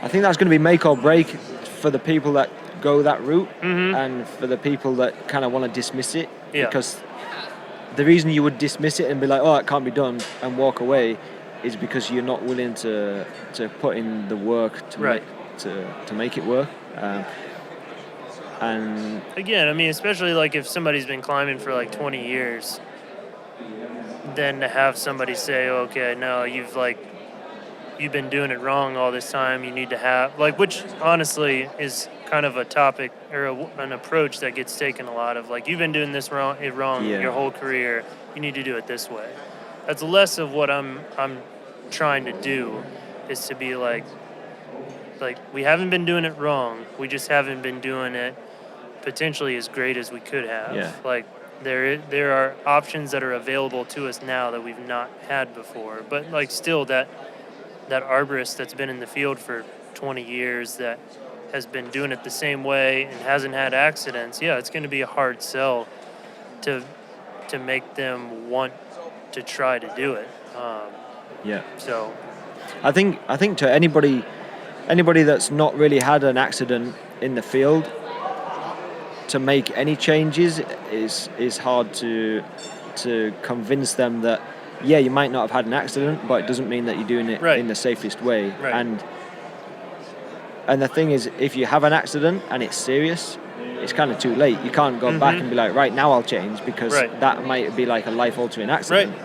[SPEAKER 3] I think that's going to be make or break for the people that go that route, and for the people that kind of want to dismiss it. Because the reason you would dismiss it and be like, "Oh, it can't be done," and walk away, is because you're not willing to put in the work to make it work. And
[SPEAKER 2] again, I mean, especially like if somebody's been climbing for like 20 years, then to have somebody say, "Okay, no, you've been doing it wrong all this time. You need to have," like, which honestly is kind of a topic or an approach that gets taken a lot of, like, you've been doing this wrong your whole career. You need to do it this way. That's less of what I'm trying to do, is to be like we haven't been doing it wrong. We just haven't been doing it potentially as great as we could have.
[SPEAKER 3] Yeah.
[SPEAKER 2] Like, there are options that are available to us now that we've not had before. But like, still, that arborist that's been in the field for 20 years that has been doing it the same way and hasn't had accidents, it's going to be a hard sell to make them want to try to do it. So
[SPEAKER 3] I think to anybody that's not really had an accident in the field, to make any changes is hard to convince them that you might not have had an accident, but it doesn't mean that you're doing it in the safest way. And the thing is, if you have an accident and it's serious, it's kind of too late. You can't go back and be like, right, now I'll change, because that might be like a life-altering accident.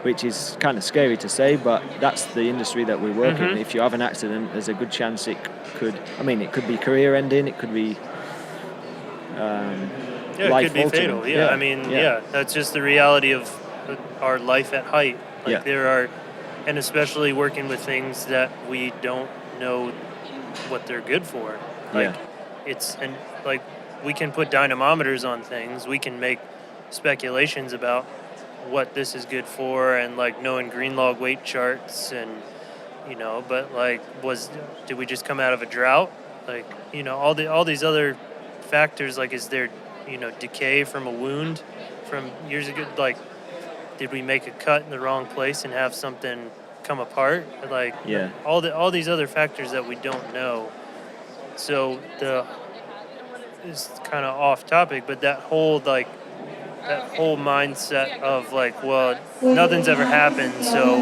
[SPEAKER 3] Which is kind of scary to say, but that's the industry that we work in. If you have an accident, there's a good chance it could be career-ending, it could be
[SPEAKER 2] it could be fatal. I mean, that's just the reality of our life at height. Like, there are, and especially working with things that we don't know what they're good for. Like, and like, we can put dynamometers on things. We can make speculations about what this is good for, and like knowing green log weight charts, and but like, did we just come out of a drought? Like, all these other factors, like, is there decay from a wound from years ago? Like, did we make a cut in the wrong place and have something come apart? Like, all these other factors that we don't know. So it's kind of off topic, but that whole mindset of like, well, nothing's ever happened, so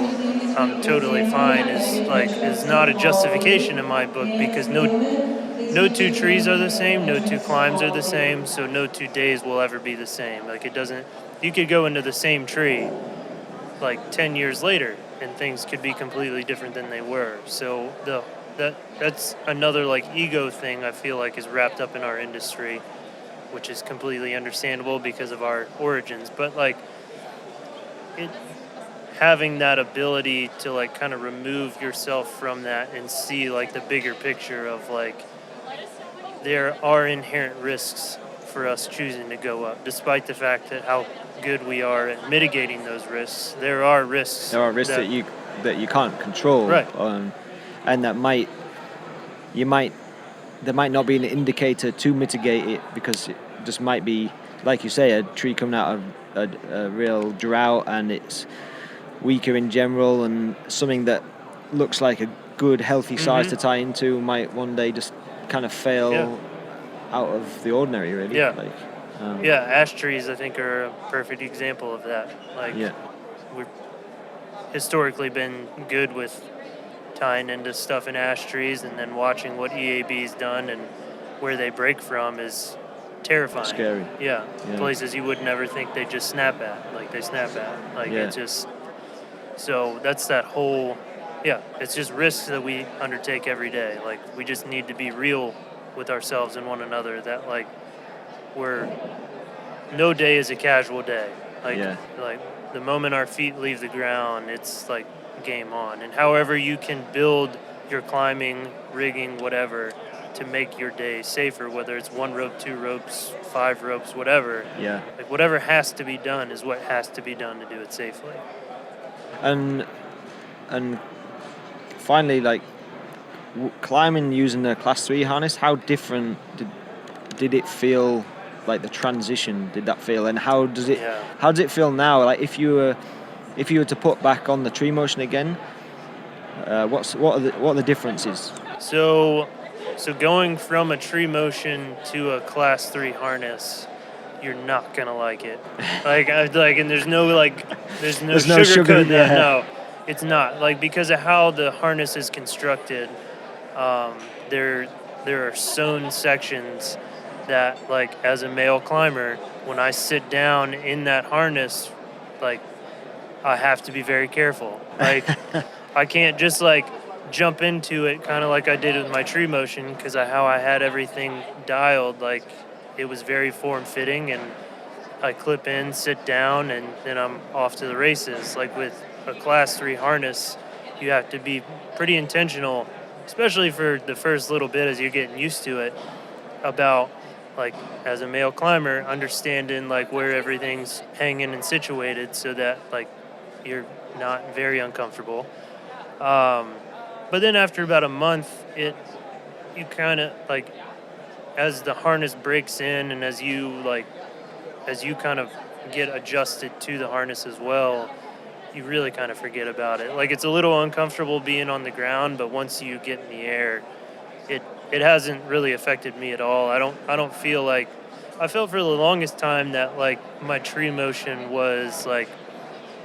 [SPEAKER 2] I'm totally fine, is not a justification in my book, because no two trees are the same, no two climbs are the same, so no 2 days will ever be the same. Like, it doesn't. You could go into the same tree like 10 years later, and things could be completely different than they were. So that's another like ego thing I feel like is wrapped up in our industry, which is completely understandable because of our origins. But like, having that ability to like kind of remove yourself from that and see like the bigger picture of like, there are inherent risks for us choosing to go up, despite the fact that how good we are at mitigating those risks. There are risks.
[SPEAKER 3] There are risks that you can't control, and that there might not be an indicator to mitigate it, because it just might be, like you say, a tree coming out of a real drought and it's weaker in general, and something that looks like a good healthy size to tie into might one day just kind of fail out of the ordinary, really.
[SPEAKER 2] Ash trees, I think, are a perfect example of that. Like, we've historically been good with tying into stuff in ash trees, and then watching what EAB's done and where they break from is terrifying.
[SPEAKER 3] Scary.
[SPEAKER 2] Places you would never think they just snap at, like they snap at. Like, it's just, so that's that whole, it's just risks that we undertake every day. Like, we just need to be real with ourselves and one another, that like, no day is a casual day. Like the moment our feet leave the ground, it's like game on. And however you can build your climbing, rigging, whatever, to make your day safer, whether it's 1 rope, 2 ropes, 5 ropes, whatever. Like, whatever has to be done is what has to be done to do it safely.
[SPEAKER 3] And finally, like, climbing using the Class 3 harness, how different did it feel like the transition did that feel, and how does it
[SPEAKER 2] Yeah.
[SPEAKER 3] how does it feel now? Like if you were to put back on the tree motion again, what are the differences?
[SPEAKER 2] So going from a tree motion to a class 3 harness, you're not gonna like it. And there's no there's no sugar in that.
[SPEAKER 3] yeah.
[SPEAKER 2] No, it's not because of how the harness is constructed. Um, there are sewn sections that as a male climber, when I sit down in that harness, I have to be very careful. I can't just jump into it kind of like I did with my tree motion because of how I had everything dialed. It was very form fitting, and I clip in, sit down, and then I'm off to the races. With a class 3 harness, you have to be pretty intentional, especially for the first little bit as you're getting used to it, about as a male climber, understanding where everything's hanging and situated so that you're not very uncomfortable. But then after about a month, you kind of as the harness breaks in, and as you kind of get adjusted to the harness as well, you really kind of forget about it. It's a little uncomfortable being on the ground, but once you get in the air, it hasn't really affected me at all. I don't feel I felt for the longest time that my tree motion was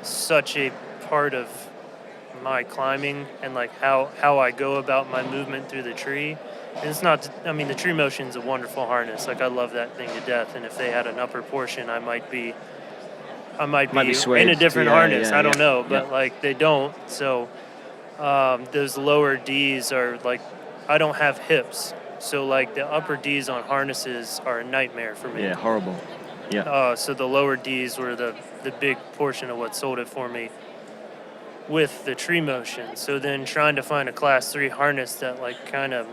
[SPEAKER 2] such a part of my climbing and how I go about my movement through the tree. And it's not, the tree motion's a wonderful harness. I love that thing to death. And if they had an upper portion, I might be in a different harness. I don't know, but they don't. So those lower D's are I don't have hips. So the upper D's on harnesses are a nightmare for me.
[SPEAKER 3] Yeah, horrible. Yeah.
[SPEAKER 2] So the lower D's were the big portion of what sold it for me with the tree motion. So then trying to find a class 3 harness that kind of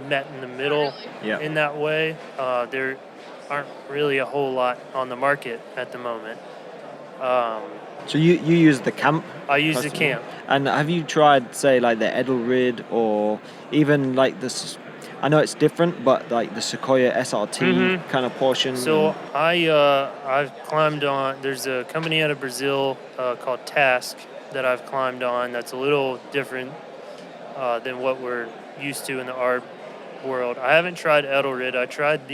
[SPEAKER 2] met in the middle in that way, there aren't really a whole lot on the market at the moment.
[SPEAKER 3] So you use the Camp?
[SPEAKER 2] I use the Camp.
[SPEAKER 3] And have you tried, say, the Edelrid, or even this? I know it's different, but the Sequoia SRT kind of portion.
[SPEAKER 2] So I've climbed on. There's a company out of Brazil called Task that I've climbed on. That's a little different than what we're used to in the arb world. I haven't tried Edelrid. I tried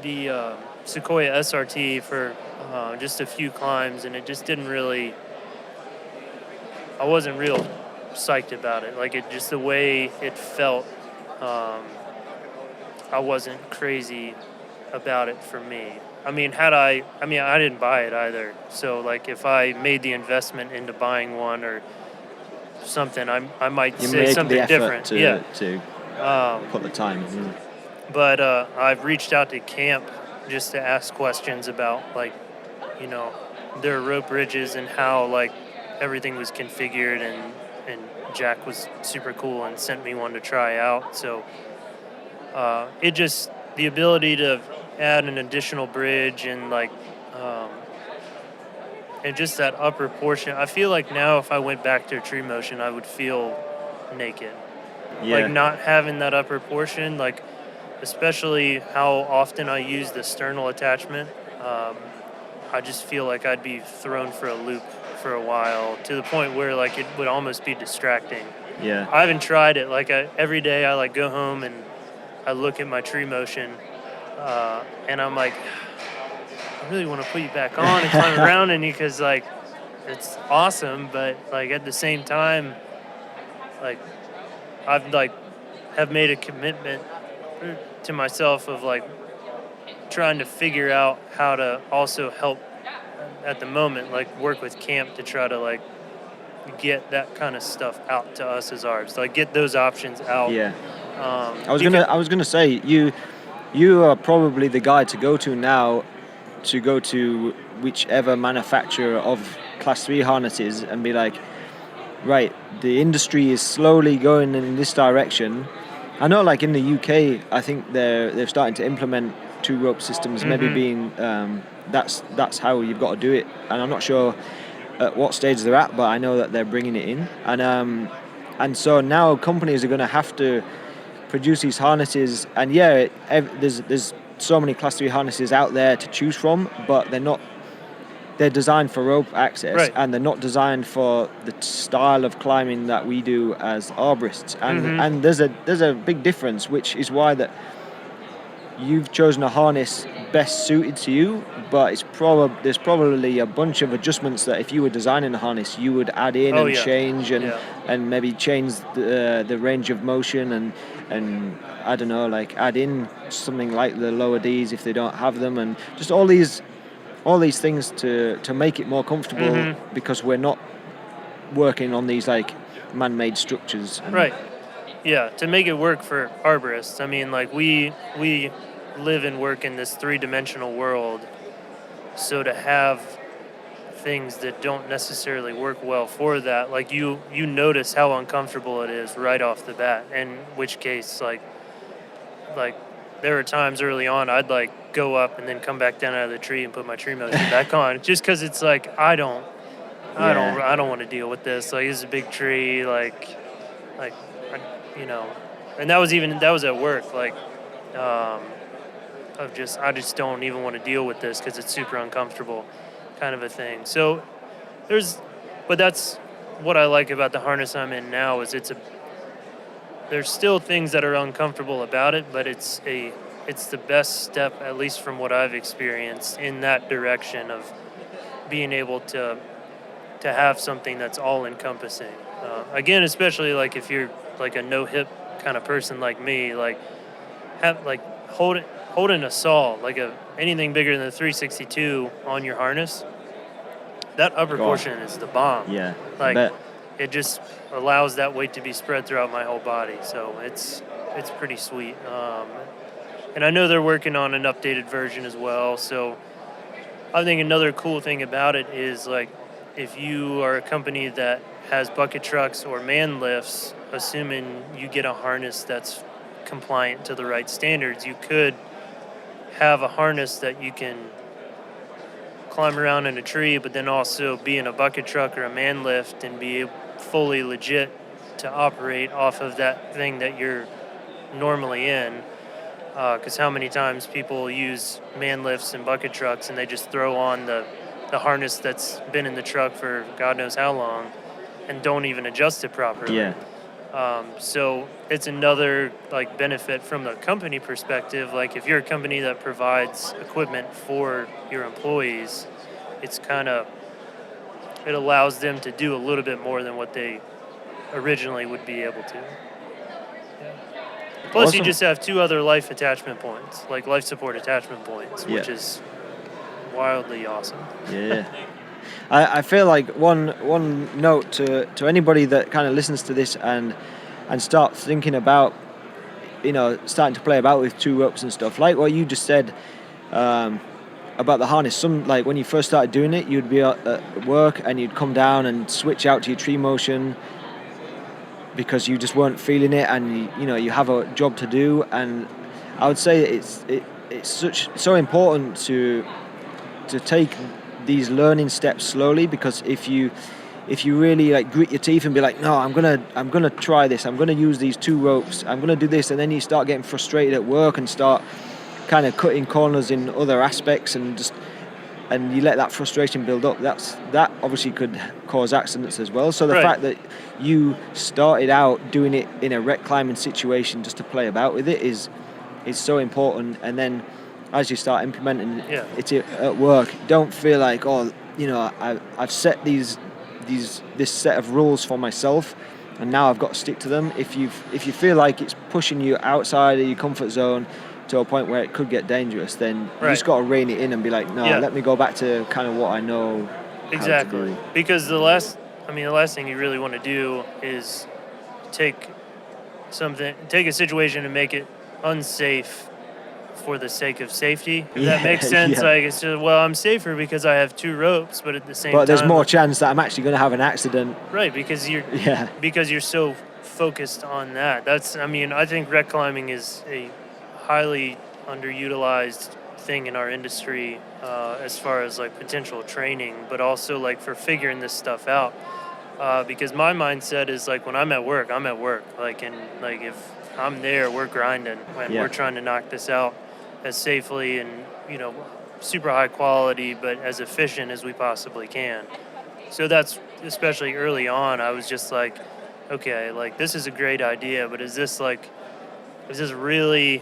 [SPEAKER 2] the Sequoia SRT for just a few climbs, and it just didn't really. I wasn't real psyched about it. It just the way it felt. I wasn't crazy about it for me. I didn't buy it either. So if I made the investment into buying one or something, I might say something different.
[SPEAKER 3] To put the time.
[SPEAKER 2] But I've reached out to Camp just to ask questions about their rope bridges and how everything was configured, and Jack was super cool and sent me one to try out. So it just the ability to add an additional bridge and and just that upper portion. I feel now if I went back to a tree motion, I would feel naked.
[SPEAKER 3] Yeah.
[SPEAKER 2] Not having that upper portion, especially how often I use the sternal attachment, I just feel I'd be thrown for a loop for a while, to the point where it would almost be distracting.
[SPEAKER 3] Yeah.
[SPEAKER 2] I haven't tried it. Every day I go home and I look at my tree motion, and I'm I really want to put you back on and climb around in you, because it's awesome, but at the same time, I've have made a commitment to myself of trying to figure out how to also help at the moment, work with Camp to try to get that kind of stuff out to us as arbs, get those options out.
[SPEAKER 3] Yeah. I was gonna say you are probably the guy to go to now, to go to whichever manufacturer of class 3 harnesses and be right, the industry is slowly going in this direction. I know in the UK, I think they're starting to implement 2 rope systems, maybe being that's how you've got to do it, and I'm not sure at what stage they're at, but I know that they're bringing it in, and so now companies are going to have to produce these harnesses, and there's so many Class 3 harnesses out there to choose from, but they're designed for rope access,
[SPEAKER 2] Right.
[SPEAKER 3] and they're not designed for the style of climbing that we do as arborists. And there's a big difference, which is why that you've chosen a harness best suited to you, but there's probably a bunch of adjustments that if you were designing a harness, you would add in change and maybe change the range of motion and I don't know, like add in something like the lower Ds if they don't have them, and just all these things to make it more comfortable, because we're not working on these like man-made structures.
[SPEAKER 2] Right. Yeah, to make it work for arborists. I mean, like we live and work in this three-dimensional world, so to have things that don't necessarily work well for that, like you notice how uncomfortable it is right off the bat. In which case, like there were times early on I'd like go up and then come back down out of the tree and put my tree motion back on, just because it's like I don't want to deal with this. Like, this is a big tree, like you know, and that was at work. Like, I just don't even want to deal with this because it's super uncomfortable, kind of a thing. So but that's what I like about the harness I'm in now, is there's still things that are uncomfortable about it, but it's the best step, at least from what I've experienced, in that direction of being able to have something that's all encompassing. Again, especially like if you're like a no hip kind of person like me, like holding a saw, like anything bigger than the 362 on your harness, that upper portion is the bomb.
[SPEAKER 3] Yeah.
[SPEAKER 2] Like it just allows that weight to be spread throughout my whole body. So it's pretty sweet. And I know they're working on an updated version as well. So I think another cool thing about it is, like, if you are a company that has bucket trucks or man lifts, assuming you get a harness that's compliant to the right standards, you could have a harness that you can climb around in a tree, but then also be in a bucket truck or a man lift and be fully legit to operate off of that thing that you're normally in. Because how many times people use man lifts and bucket trucks and they just throw on the harness that's been in the truck for God knows how long and don't even adjust it properly.
[SPEAKER 3] Yeah.
[SPEAKER 2] So it's another like benefit from the company perspective. Like, if you're a company that provides equipment for your employees, it allows them to do a little bit more than what they originally would be able to. Plus,
[SPEAKER 3] Awesome.
[SPEAKER 2] you just have two other life attachment points, like life support attachment points, which is wildly awesome.
[SPEAKER 3] Yeah. I feel like one note to anybody that kind of listens to this and start thinking about, starting to play about with two ropes and stuff, like what you just said about the harness. Some, like, when you first started doing it, you'd be at work and you'd come down and switch out to your tree motion because you just weren't feeling it, and you have a job to do. And I would say it's so important to take these learning steps slowly, because if you really like grit your teeth and be like, no, I'm gonna try this, I'm gonna use these two ropes, I'm gonna do this, and then you start getting frustrated at work and start kind of cutting corners in other aspects, and you let that frustration build up, that obviously could cause accidents as well. So the fact that you started out doing it in a wreck climbing situation just to play about with it is so important. And then as you start implementing it at work, don't feel like, I've set this set of rules for myself and now I've got to stick to them. If you feel like it's pushing you outside of your comfort zone to a point where it could get dangerous, then you just got to rein it in and be like, no, let me go back to kind of what I know.
[SPEAKER 2] Exactly.
[SPEAKER 3] How to do.
[SPEAKER 2] Because the last thing you really want to do is take a situation and make it unsafe for the sake of safety. If that makes sense. Like, it's just, well, I'm safer because I have two ropes, but at the same time,
[SPEAKER 3] but there's more chance that I'm actually going to have an accident.
[SPEAKER 2] Right, because you're so focused on that. I think wreck climbing is a highly underutilized thing in our industry, as far as like potential training, but also like for figuring this stuff out. Because my mindset is like, when I'm at work, like, and like if I'm there. We're grinding, and we're trying to knock this out as safely and, super high quality, but as efficient as we possibly can. So that's, especially early on, I was just like, okay, like, this is a great idea, but is this really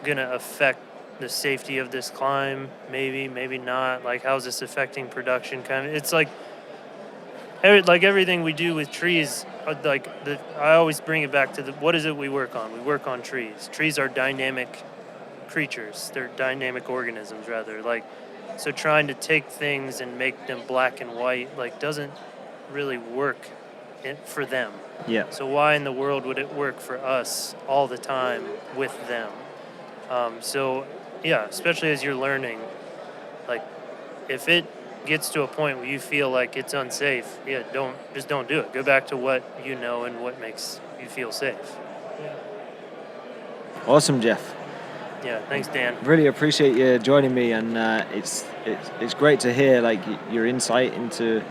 [SPEAKER 2] gonna affect the safety of this climb? Maybe not. Like, how's this affecting production? Kind of, it's like everything we do with trees. I always bring it back to what is it we work on? We work on trees. Trees are dynamic creatures. They're dynamic organisms, rather. So trying to take things and make them black and white, doesn't really work for them.
[SPEAKER 3] Yeah.
[SPEAKER 2] So why in the world would it work for us all the time with them? Especially as you're learning, if it gets to a point where you feel like it's unsafe, don't do it. Go back to what you know and what makes you feel safe.
[SPEAKER 3] Awesome, Jeff.
[SPEAKER 2] Yeah, thanks, Dan.
[SPEAKER 3] Really appreciate you joining me, and it's great to hear your insight into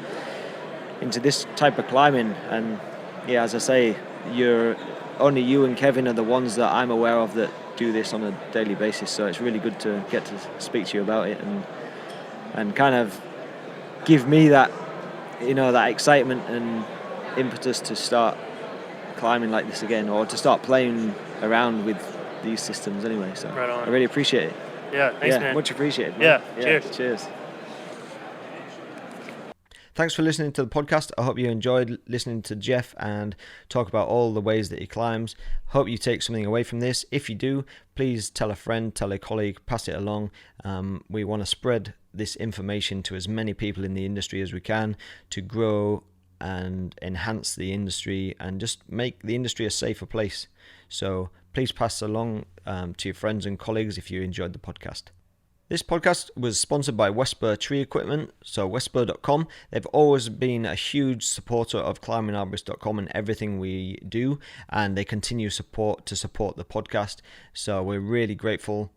[SPEAKER 3] this type of climbing. And as I say, only you and Kevin are the ones that I'm aware of that do this on a daily basis. So it's really good to get to speak to you about it and kind of give me that that excitement and impetus to start climbing like this again, or to start playing around with these systems anyway. So
[SPEAKER 2] right on.
[SPEAKER 3] I really appreciate it.
[SPEAKER 2] Yeah, thanks, man.
[SPEAKER 3] Much appreciated, man.
[SPEAKER 2] Yeah,
[SPEAKER 3] Cheers.
[SPEAKER 1] Thanks for listening to the podcast. I hope you enjoyed listening to Jeff and talk about all the ways that he climbs. Hope you take something away from this. If you do, please tell a friend, tell a colleague, pass it along. We want to spread this information to as many people in the industry as we can to grow and enhance the industry and just make the industry a safer place. So please pass along to your friends and colleagues if you enjoyed the podcast. This podcast was sponsored by Westbur Tree Equipment, so westbur.com. They've always been a huge supporter of climbingarborist.com and everything we do, and they continue to support the podcast. So we're really grateful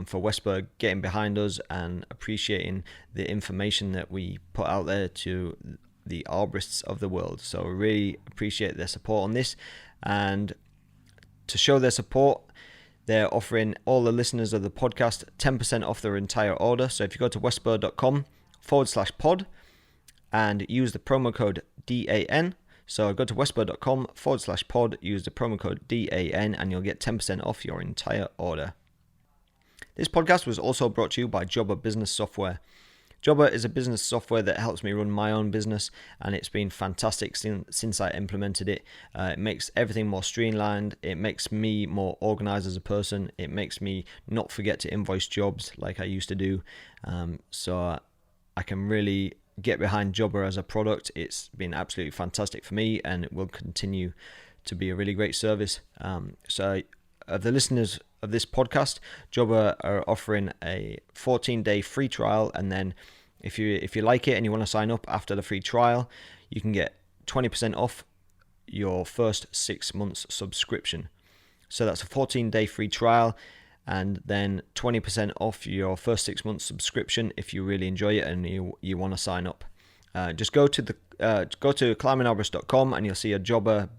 [SPEAKER 1] for Westbur getting behind us and appreciating the information that we put out there to the arborists of the world. So we really appreciate their support on this, and to show their support, they're offering all the listeners of the podcast 10% off their entire order. So if you go to westbur.com/pod and use the promo code DAN, so go to westbur.com/pod, use the promo code DAN, and you'll get 10% off your entire order. This podcast was also brought to you by Jobber Business Software. Jobber is a business software that helps me run my own business, and it's been fantastic since I implemented it. It makes everything more streamlined. It makes me more organized as a person. It makes me not forget to invoice jobs like I used to do. So I can really get behind Jobber as a product. It's been absolutely fantastic for me, and it will continue to be a really great service. So of the listeners of this podcast, Jobber are offering a 14-day free trial, and then if you like it and you want to sign up after the free trial, you can get 20% off your first 6 months subscription. So that's a 14-day free trial, and then 20% off your first 6 months subscription if you really enjoy it and you want to sign up. Just go to climbingarborist.com and you'll see a Jobber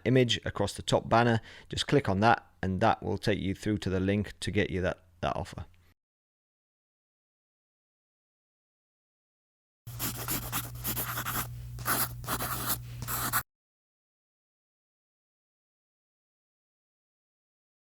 [SPEAKER 1] image across the top banner. Just click on that, and that will take you through to the link to get you that offer.